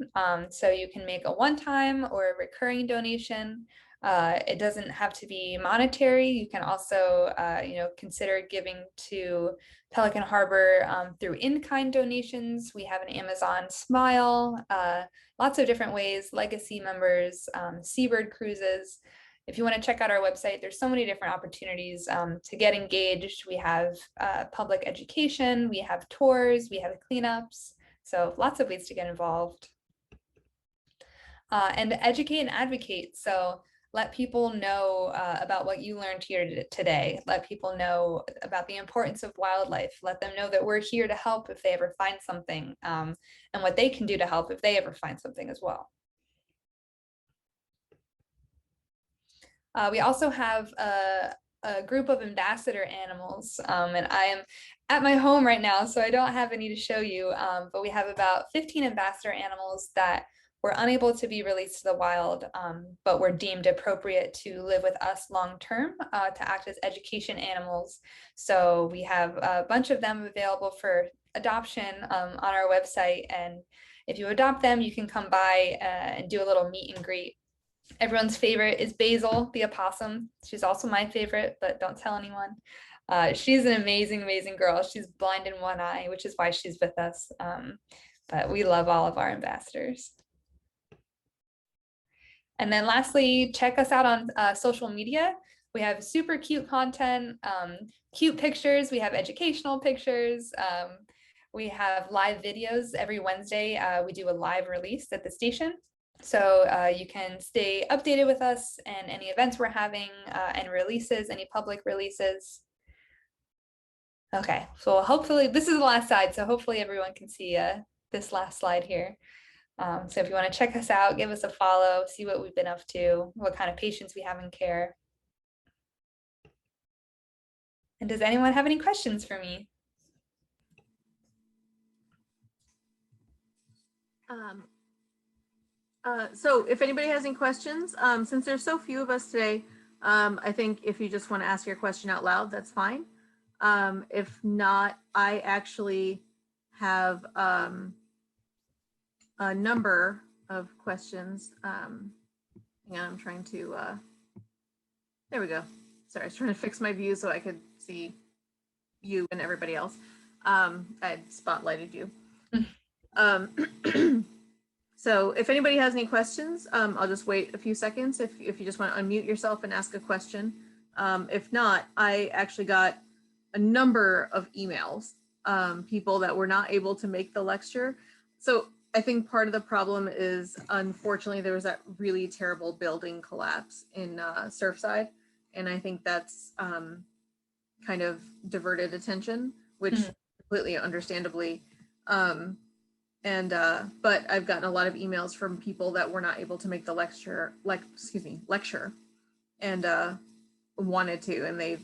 So you can make a one-time or a recurring donation. It doesn't have to be monetary. You can also, consider giving to Pelican Harbor through in-kind donations. We have an Amazon Smile, lots of different ways, legacy members, Seabird cruises. If you want to check out our website, there's so many different opportunities to get engaged. We have public education, we have tours, we have cleanups. So lots of ways to get involved. And educate and advocate. So let people know about what you learned here today. Let people know about the importance of wildlife. Let them know that we're here to help if they ever find something, and what they can do to help if they ever find something as well. We also have a group of ambassador animals, and I am at my home right now, so I don't have any to show you, but we have about 15 ambassador animals that were unable to be released to the wild, but were deemed appropriate to live with us long-term to act as education animals. So we have a bunch of them available for adoption on our website, and if you adopt them, you can come by and do a little meet and greet. Everyone's favorite is Basil, the opossum. She's also my favorite, but don't tell anyone. She's an amazing, amazing girl. She's blind in one eye, which is why she's with us. But we love all of our ambassadors. And then lastly, check us out on social media. We have super cute content, cute pictures. We have educational pictures. We have live videos every Wednesday. We do a live release at the station. So you can stay updated with us and any events we're having and releases, any public releases. Okay, so hopefully this is the last slide. So hopefully everyone can see this last slide here. So if you want to check us out, give us a follow, see what we've been up to, what kind of patients we have in care. And does anyone have any questions for me? So if anybody has any questions, since there's so few of us today, I think if you just want to ask your question out loud, that's fine. If not, I actually have a number of questions. Hang on, I'm trying to, there we go. Sorry, I was trying to fix my view so I could see you and everybody else. I had spotlighted you. So if anybody has any questions, I'll just wait a few seconds if you just want to unmute yourself and ask a question. If not, I actually got a number of emails, people that were not able to make the lecture. So I think part of the problem is, unfortunately, there was that really terrible building collapse in Surfside. And I think that's kind of diverted attention, which completely understandably. But I've gotten a lot of emails from people that were not able to make the lecture, and wanted to, and they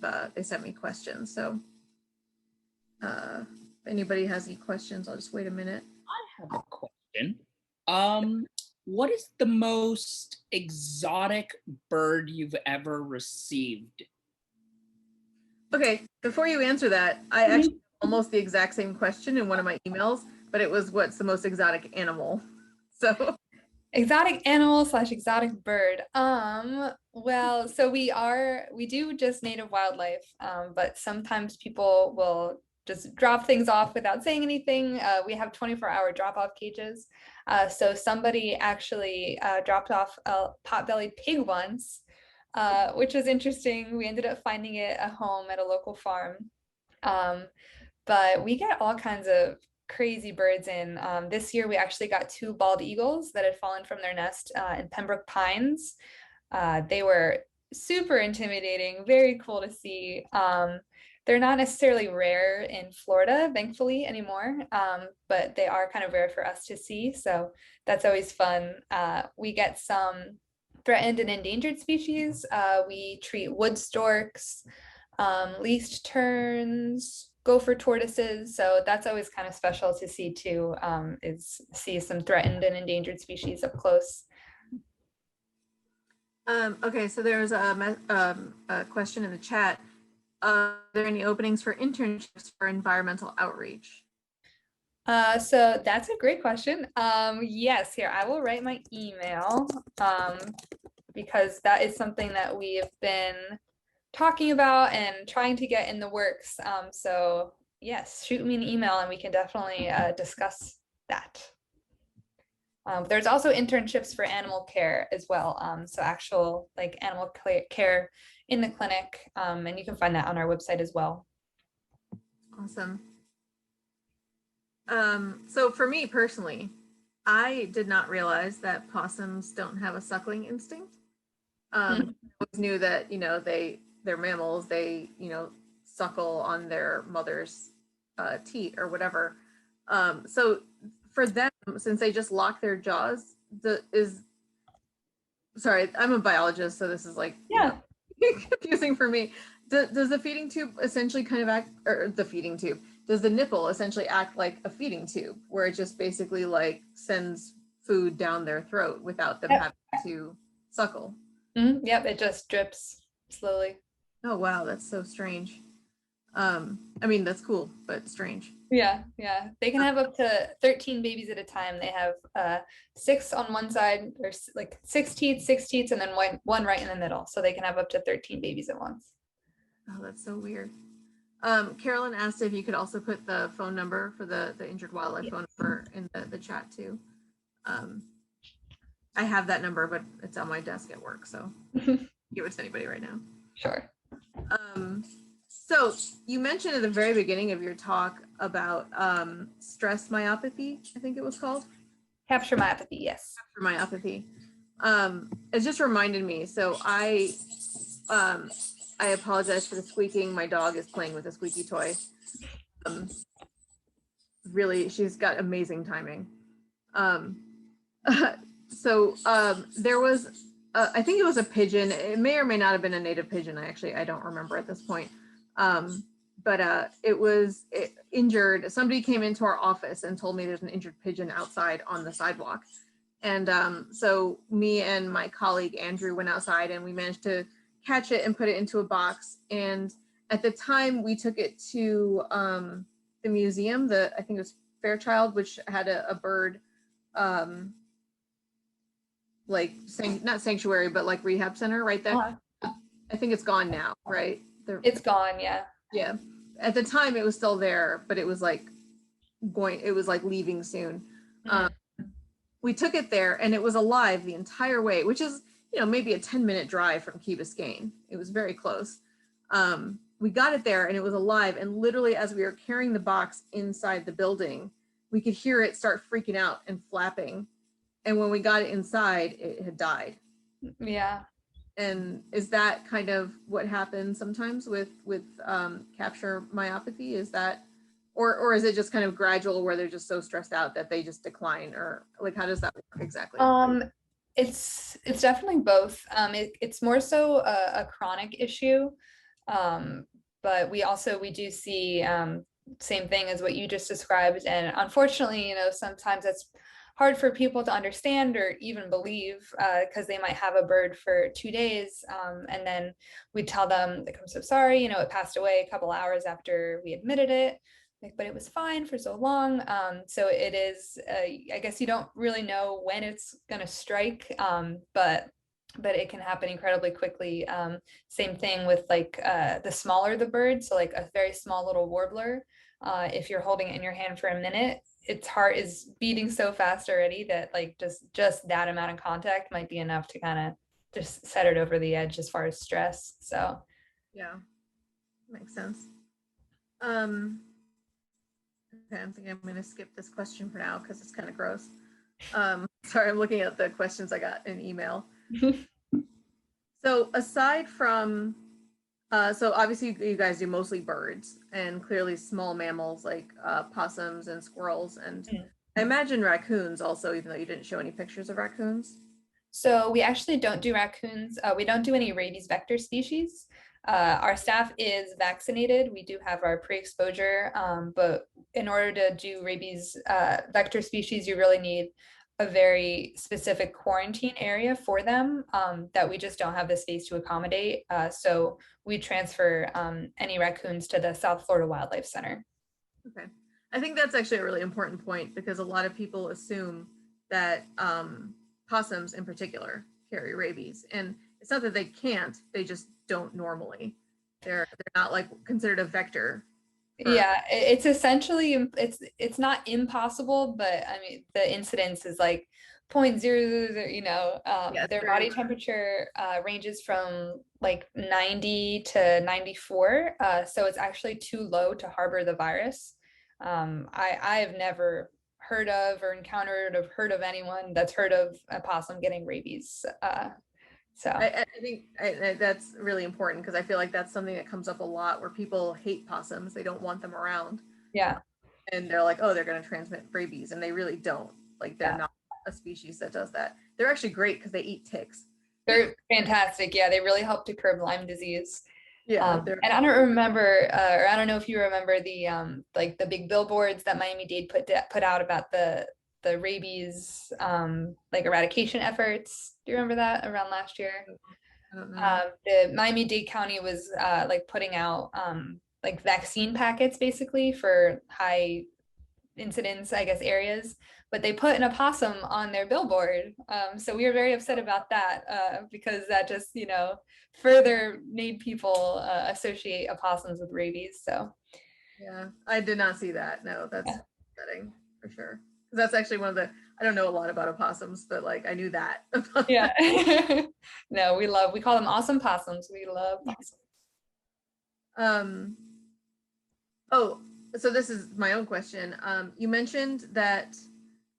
sent me questions. So If anybody has any questions, I'll just wait a minute. I have a question. What is the most exotic bird you've ever received? Okay, before you answer that, I actually almost the exact same question in one of my emails, but it was what's the most exotic animal? So exotic animal / exotic bird. Well, so we do just native wildlife, but sometimes people will just drop things off without saying anything. We have 24-hour drop-off cages. So somebody actually dropped off a pot-bellied pig once, which was interesting. We ended up finding it a home at a local farm. But we get all kinds of crazy birds in. This year, we actually got 2 bald eagles that had fallen from their nest in Pembroke Pines. They were super intimidating, very cool to see. They're not necessarily rare in Florida, thankfully, anymore, but they are kind of rare for us to see. So that's always fun. We get some threatened and endangered species. We treat wood storks, least terns, gopher tortoises. So that's always kind of special to see too, is see some threatened and endangered species up close. okay, so there's a question in the chat. Are there any openings for internships for environmental outreach? So that's a great question. Yes, here, I will write my email, because that is something that we have been talking about and trying to get in the works. So yes, shoot me an email and we can definitely discuss that. There's also internships for animal care as well. So actual like animal care in the clinic, and you can find that on our website as well. Awesome. So for me personally, I did not realize that possums don't have a suckling instinct. I always knew that, you know, they're mammals, they, you know, suckle on their mother's teat or whatever. So for them, since they just lock their jaws, sorry, I'm a biologist, so this is like, yeah, confusing for me. Does the feeding tube essentially kind of act, or the feeding tube, does the nipple essentially act like a feeding tube where it just basically like sends food down their throat without them having to suckle? Yep, it just drips slowly. Oh wow, that's so strange. I mean, that's cool, but strange. Yeah, they can have up to 13 babies at a time. They have 6 on one side, or like 6 teats, and then one right in the middle, so they can have up to 13 babies at once. Oh, that's so weird. Carolyn asked if you could also put the phone number for the injured wildlife phone number in the chat too. I have that number, but it's on my desk at work, so give it to anybody right now. Sure. So you mentioned at the very beginning of your talk about stress myopathy, I think it was called. Capture myopathy, yes. Capture myopathy. It just reminded me. So I apologize for the squeaking. My dog is playing with a squeaky toy. Really, she's got amazing timing. So there was, I think it was a pigeon. It may or may not have been a native pigeon. I don't remember at this point. But it was injured. Somebody came into our office and told me there's an injured pigeon outside on the sidewalk. And so me and my colleague Andrew went outside and we managed to catch it and put it into a box. And at the time we took it to the museum, I think it was Fairchild, which had a bird, like not sanctuary, but like rehab center right there. I think it's gone now, right? It's gone, yeah. Yeah. At the time it was still there, but it was like leaving soon. We took it there and it was alive the entire way, which is, you know, maybe a 10-minute drive from Key Biscayne. It was very close. We got it there and it was alive. And literally as we were carrying the box inside the building, we could hear it start freaking out and flapping. And when we got it inside, it had died. Yeah. And is that kind of what happens sometimes with capture myopathy? Is that, or is it just kind of gradual where they're just so stressed out that they just decline, or like how does that work exactly? It's definitely both. It's more so a chronic issue, but we do see same thing as what you just described. And unfortunately, you know, sometimes it's hard for people to understand or even believe, because they might have a bird for 2 days, and then we tell them, like, I'm so sorry, you know, it passed away a couple hours after we admitted it, like, but it was fine for so long. So it is, I guess you don't really know when it's going to strike, but it can happen incredibly quickly. Same thing with like the smaller the bird, so like a very small little warbler. If you're holding it in your hand for a minute, its heart is beating so fast already that like just that amount of contact might be enough to kind of just set it over the edge as far as stress. So Yeah, makes sense. Okay, I'm thinking I'm going to skip this question for now because it's kind of gross. Sorry, I'm looking at the questions I got in email. So aside from, so obviously you guys do mostly birds and clearly small mammals like possums and squirrels, and I imagine raccoons also, even though you didn't show any pictures of raccoons. So we actually don't do raccoons. We don't do any rabies vector species. Our staff is vaccinated. We do have our pre-exposure, but in order to do rabies vector species, you really need a very specific quarantine area for them, that we just don't have the space to accommodate. So we transfer any raccoons to the South Florida Wildlife Center. Okay. I think that's actually a really important point because a lot of people assume that possums in particular carry rabies, and it's not that they can't, they just don't normally. They're not like considered a vector. Yeah, it's essentially, it's not impossible, but I mean the incidence is like 0.0, you know. Yeah, their body temperature ranges from like 90 to 94, so it's actually too low to harbor the virus. I have never heard of or encountered or heard of anyone that's heard of a possum getting rabies. So I think that's really important because I feel like that's something that comes up a lot where people hate possums. They don't want them around. yeah. And they're like, oh, they're going to transmit rabies. And they really don't. Like, they're not a species that does that. They're actually great because they eat ticks. They're fantastic. Yeah, they really help to curb Lyme disease. Yeah. And I don't remember, or I don't know if you remember the like the big billboards that Miami-Dade put out about the rabies like eradication efforts. Do you remember that around last year? I don't know. The Miami-Dade County was like putting out like vaccine packets basically for high incidence, I guess, areas, but they put an opossum on their billboard. So we were very upset about that because that just, you know, further made people associate opossums with rabies. So yeah, I did not see that. No, that's upsetting for sure. Because that's actually one of the, I don't know a lot about opossums, but like I knew that. yeah. No, we call them awesome possums. We love possums. Oh, so this is my own question. You mentioned that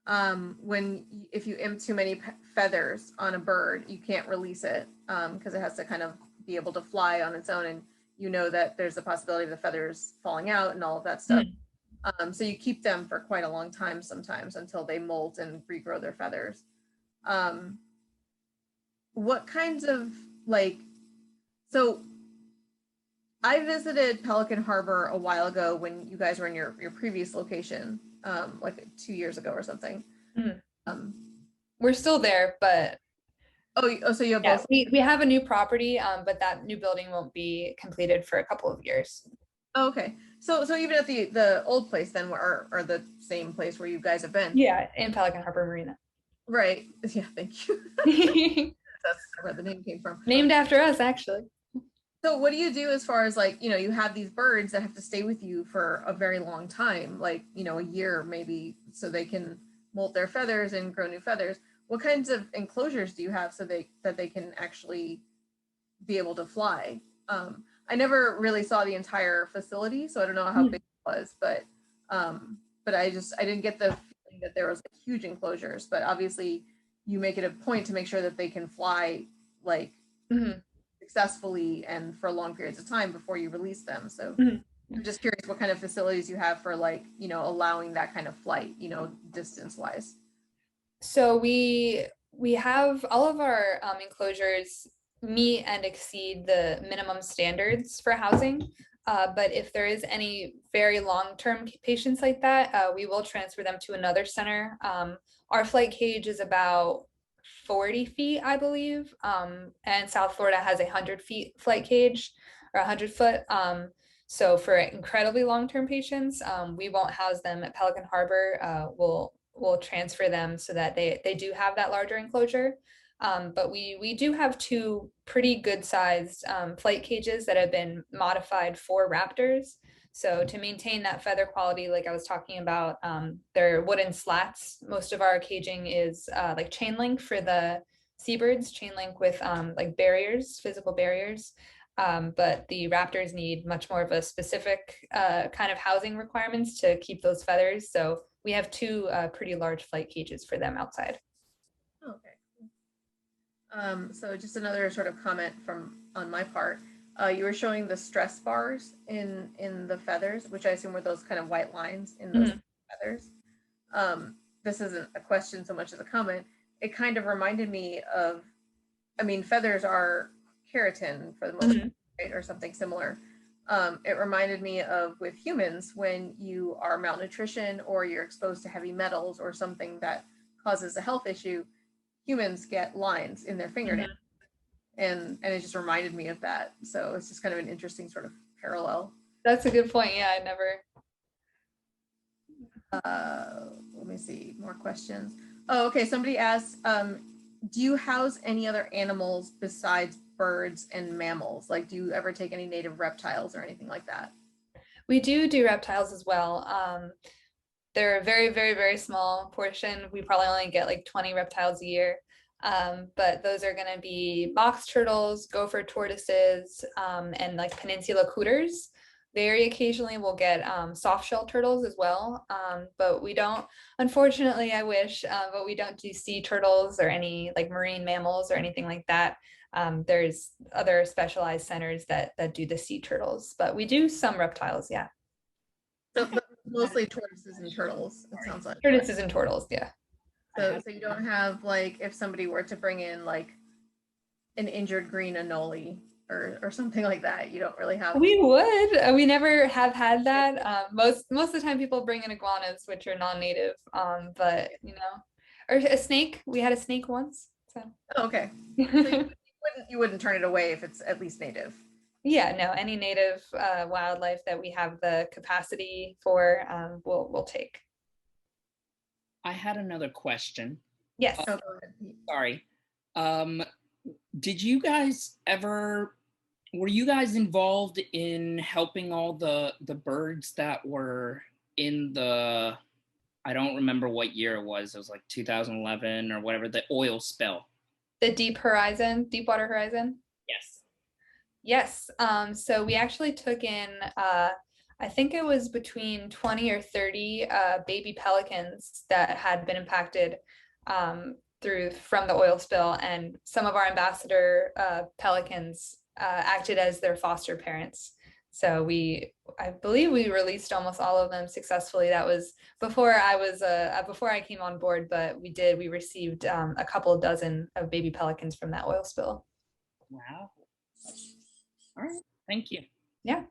if you imp too many feathers on a bird, you can't release it because it has to kind of be able to fly on its own, and you know that there's a possibility of the feathers falling out and all of that stuff. So you keep them for quite a long time sometimes until they molt and regrow their feathers. What kinds of so I visited Pelican Harbor a while ago when you guys were in your previous location, like 2 years ago or something. We're still there, but so you have both. We have a new property, but that new building won't be completed for a couple of years. Oh, okay. So even at the old place then, or the same place where you guys have been? Yeah, in Pelican Harbor Marina. Right. Yeah, thank you. That's where the name came from. Named after us, actually. So what do you do as far as like, you know, you have these birds that have to stay with you for a very long time, like, you know, a year maybe, so they can molt their feathers and grow new feathers. What kinds of enclosures do you have so that they can actually be able to fly? I never really saw the entire facility, so I don't know how big it was, but I didn't get the feeling that there was like huge enclosures, but obviously you make it a point to make sure that they can fly like successfully and for long periods of time before you release them. So I'm just curious what kind of facilities you have for like, you know, allowing that kind of flight, you know, distance wise. So we have all of our enclosures meet and exceed the minimum standards for housing. But if there is any very long-term patients like that, we will transfer them to another center. Our flight cage is about 40 feet, I believe. And South Florida has 100 feet flight cage or 100 foot. So for incredibly long-term patients, we won't house them at Pelican Harbor. We'll transfer them so that they do have that larger enclosure. But we do have two pretty good sized flight cages that have been modified for raptors. So to maintain that feather quality, like I was talking about, they're wooden slats. Most of our caging is like chain link for the seabirds, chain link with like barriers, physical barriers. But the raptors need much more of a specific kind of housing requirements to keep those feathers. So we have two pretty large flight cages for them outside. Okay. So just another sort of comment on my part. You were showing the stress bars in the feathers, which I assume were those kind of white lines in those feathers. This isn't a question so much as a comment. It kind of reminded me of, I mean, feathers are keratin for the most part, right, or something similar. It reminded me of with humans when you are malnutrition or you're exposed to heavy metals or something that causes a health issue. Humans get lines in their fingernails, and it just reminded me of that. So it's just kind of an interesting sort of parallel. That's a good point. Yeah, I never. Let me see more questions. Oh, okay. Somebody asked, do you house any other animals besides birds and mammals? Like, do you ever take any native reptiles or anything like that? We do reptiles as well. They're a very, very, very small portion. We probably only get like 20 reptiles a year. But those are going to be box turtles, gopher tortoises, and like peninsula cooters. Very occasionally we'll get soft shell turtles as well. But we don't, unfortunately, I wish, but we don't do sea turtles or any like marine mammals or anything like that. There's other specialized centers that do the sea turtles, but we do some reptiles, yeah. So mostly tortoises and turtles, it sounds like. Tortoises and turtles, yeah. So you don't have, like, if somebody were to bring in like an injured green anole or something like that, you don't really have. We would. We never have had that. Most of the time people bring in iguanas, which are non-native. But you know, or a snake. We had a snake once. So. Oh, okay. So you wouldn't turn it away if it's at least native. Yeah, no, any native wildlife that we have the capacity for, we'll take. I had another question. Yes. Oh, go ahead. Sorry. Did you guys ever, were you guys involved in helping all the birds that were in the, I don't remember what year it was like 2011 or whatever, the oil spill? The Deepwater Horizon? Yes. Yes. So we actually took in, I think it was between 20 or 30 baby pelicans that had been impacted from the oil spill, and some of our ambassador pelicans acted as their foster parents. So I believe we released almost all of them successfully. That was before I came on board, but we received a couple of dozen of baby pelicans from that oil spill. Wow. All right. Thank you. Yeah.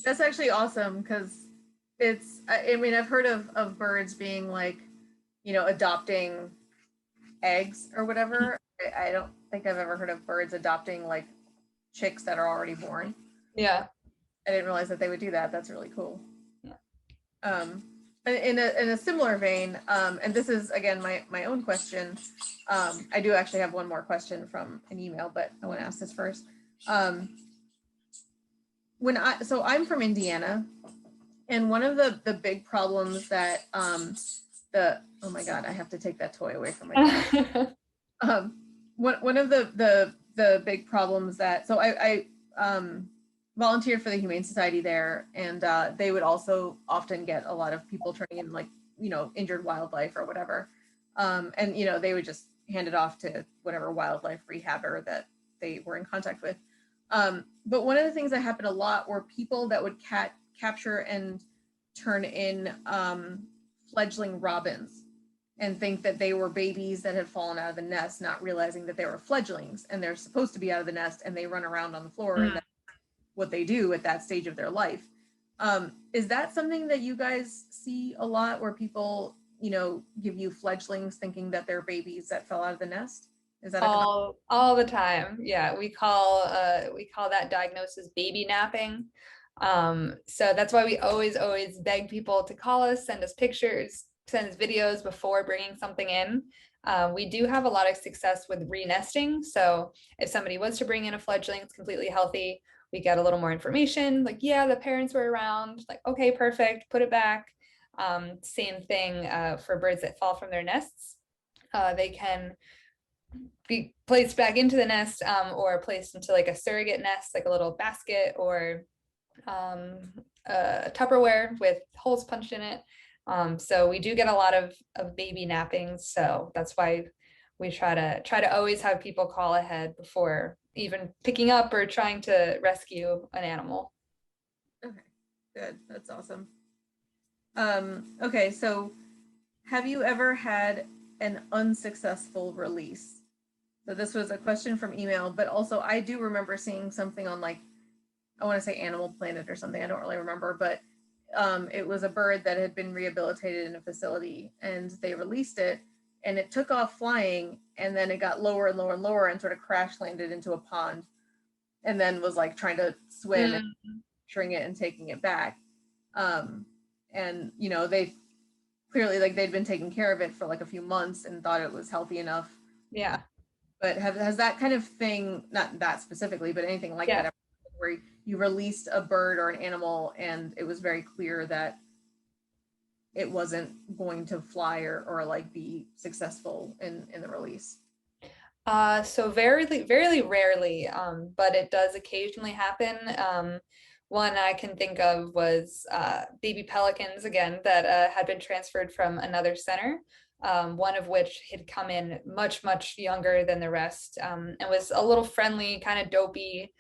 That's actually awesome because I mean, I've heard of birds being like, adopting eggs or whatever. I don't think I've ever heard of birds adopting like chicks that are already born. Yeah. I didn't realize that they would do that. That's really cool. Yeah. In a similar vein, and this is again my own question. I do actually have one more question from an email, but I want to ask this first. So I'm from Indiana, and one of the big problems that oh my God, I have to take that toy away from my dad. One of the big problems that, so I volunteered for the Humane Society there, and they would also often get a lot of people turning in like, injured wildlife or whatever. And, they would just hand it off to whatever wildlife rehabber that they were in contact with. But one of the things that happened a lot were people that would capture and turn in fledgling robins and think that they were babies that had fallen out of the nest, not realizing that they were fledglings and they're supposed to be out of the nest, and they run around on the floor and what they do at that stage of their life. Is that something that you guys see a lot, where people, you know, give you fledglings thinking that they're babies that fell out of the nest? Is that all the time? Yeah, we call that diagnosis baby napping. So that's why we always beg people to call us, send us pictures, send us videos before bringing something in. We do have a lot of success with re-nesting. So if somebody was to bring in a fledgling, it's completely healthy, we get a little more information, like, yeah, the parents were around, like, okay, perfect, put it back. Same thing for birds that fall from their nests. They can be placed back into the nest, or placed into like a surrogate nest, like a little basket or Tupperware with holes punched in it. So we do get a lot of baby nappings. So that's why we try to always have people call ahead before even picking up or trying to rescue an animal. Okay, good. That's awesome. Okay, so have you ever had an unsuccessful release? So this was a question from email, but also I do remember seeing something on, like, I want to say Animal Planet or something. I don't really remember, but it was a bird that had been rehabilitated in a facility, and they released it, and it took off flying, and then it got lower and lower and lower and sort of crash landed into a pond, and then was like trying to swim and capturing it and taking it back. And you know, they clearly, like, they'd been taking care of it for like a few months and thought it was healthy enough. Yeah. But has that kind of thing, not that specifically, but anything like that, where you released a bird or an animal and it was very clear that it wasn't going to fly or like be successful in the release? So very rarely, but it does occasionally happen. One I can think of was baby pelicans, again, that had been transferred from another center, one of which had come in much younger than the rest, and was a little friendly, kind of dopey.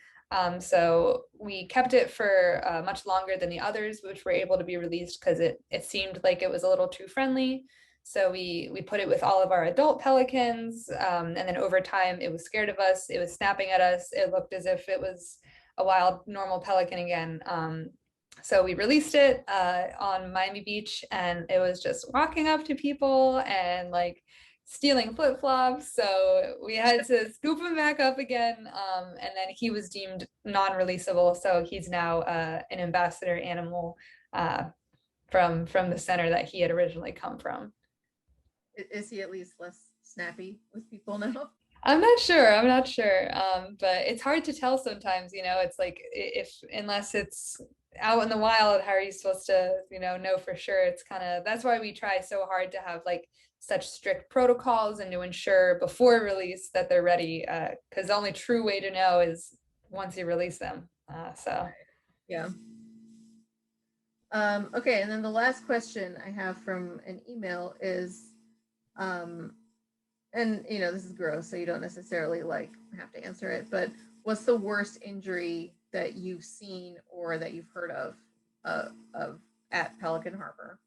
So we kept it for much longer than the others, which were able to be released because it seemed like it was a little too friendly. So we put it with all of our adult pelicans, and then over time it was scared of us, it was snapping at us, it looked as if it was a wild normal pelican again. So we released it on Miami Beach, and it was just walking up to people and like stealing flip-flops. So we had to scoop him back up again, and then he was deemed non-releasable. So he's now an ambassador animal from the center that he had originally come from. Is he at least less snappy with people now? I'm not sure. But it's hard to tell sometimes, you know. It's like, unless it's out in the wild, how are you supposed to, you know for sure? It's kind of, that's why we try so hard to have like such strict protocols and to ensure before release that they're ready, because the only true way to know is once you release them. So yeah. Okay, and then the last question I have from an email is, and you know, this is gross, so you don't necessarily like have to answer it, but what's the worst injury that you've seen or that you've heard of at Pelican Harbor?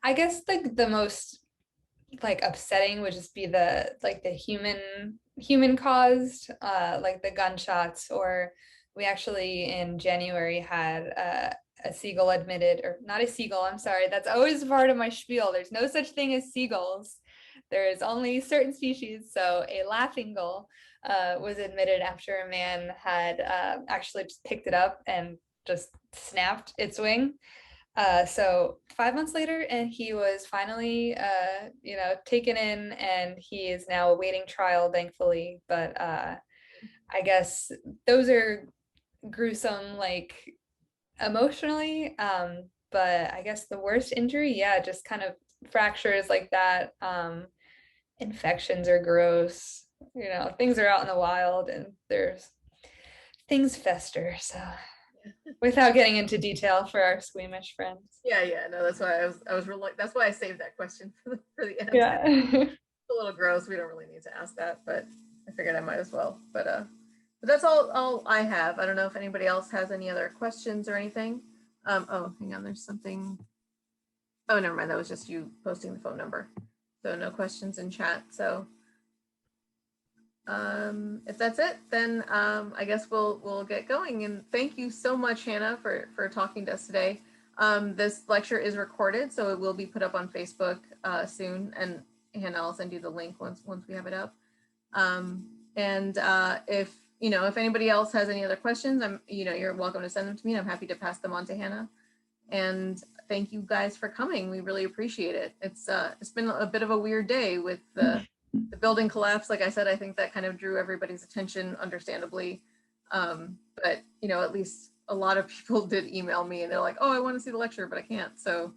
I guess like the most like upsetting would just be the human caused, like the gunshots. Or we actually in January had a seagull admitted, or not a seagull, I'm sorry, that's always part of my spiel, there's no such thing as seagulls, there is only certain species. So a laughing gull was admitted after a man had actually just picked it up and just snapped its wing. So 5 months later, and he was finally, taken in, and he is now awaiting trial, thankfully. But I guess those are gruesome, like emotionally. But I guess the worst injury, yeah, just kind of fractures like that. Infections are gross. You know, things are out in the wild, and there's things fester. So. Without getting into detail for our squeamish friends. Yeah, no, that's why I was really, that's why I saved that question for the end. Yeah. It's a little gross. We don't really need to ask that, but I figured I might as well. But that's all I have. I don't know if anybody else has any other questions or anything. Oh, hang on, there's something. Oh, never mind. That was just you posting the phone number. So no questions in chat. So If that's it, then I guess we'll get going. And thank you so much, Hannah, for talking to us today. This lecture is recorded, so it will be put up on Facebook soon. And Hannah, I'll send you the link once we have it up. And if anybody else has any other questions, you're welcome to send them to me. I'm happy to pass them on to Hannah. And thank you guys for coming. We really appreciate it. It's been a bit of a weird day with the building collapse. Like I said, I think that kind of drew everybody's attention, understandably. But at least a lot of people did email me and they're like, oh, I want to see the lecture, but I can't. So,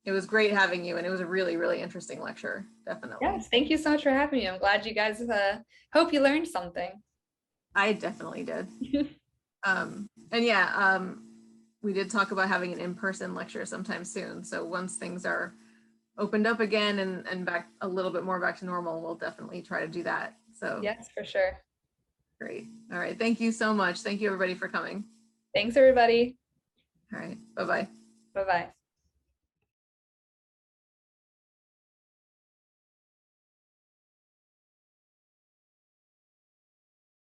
it was great having you, and it was a really, really interesting lecture. Definitely. Yes, thank you so much for having me. I'm glad you guys hope you learned something. I definitely did. We did talk about having an in-person lecture sometime soon. So once things are opened up again and back a little bit more back to normal, we'll definitely try to do that. So yes, for sure. Great. All right. Thank you so much. Thank you everybody for coming. Thanks everybody. All right. Bye-bye. Bye-bye.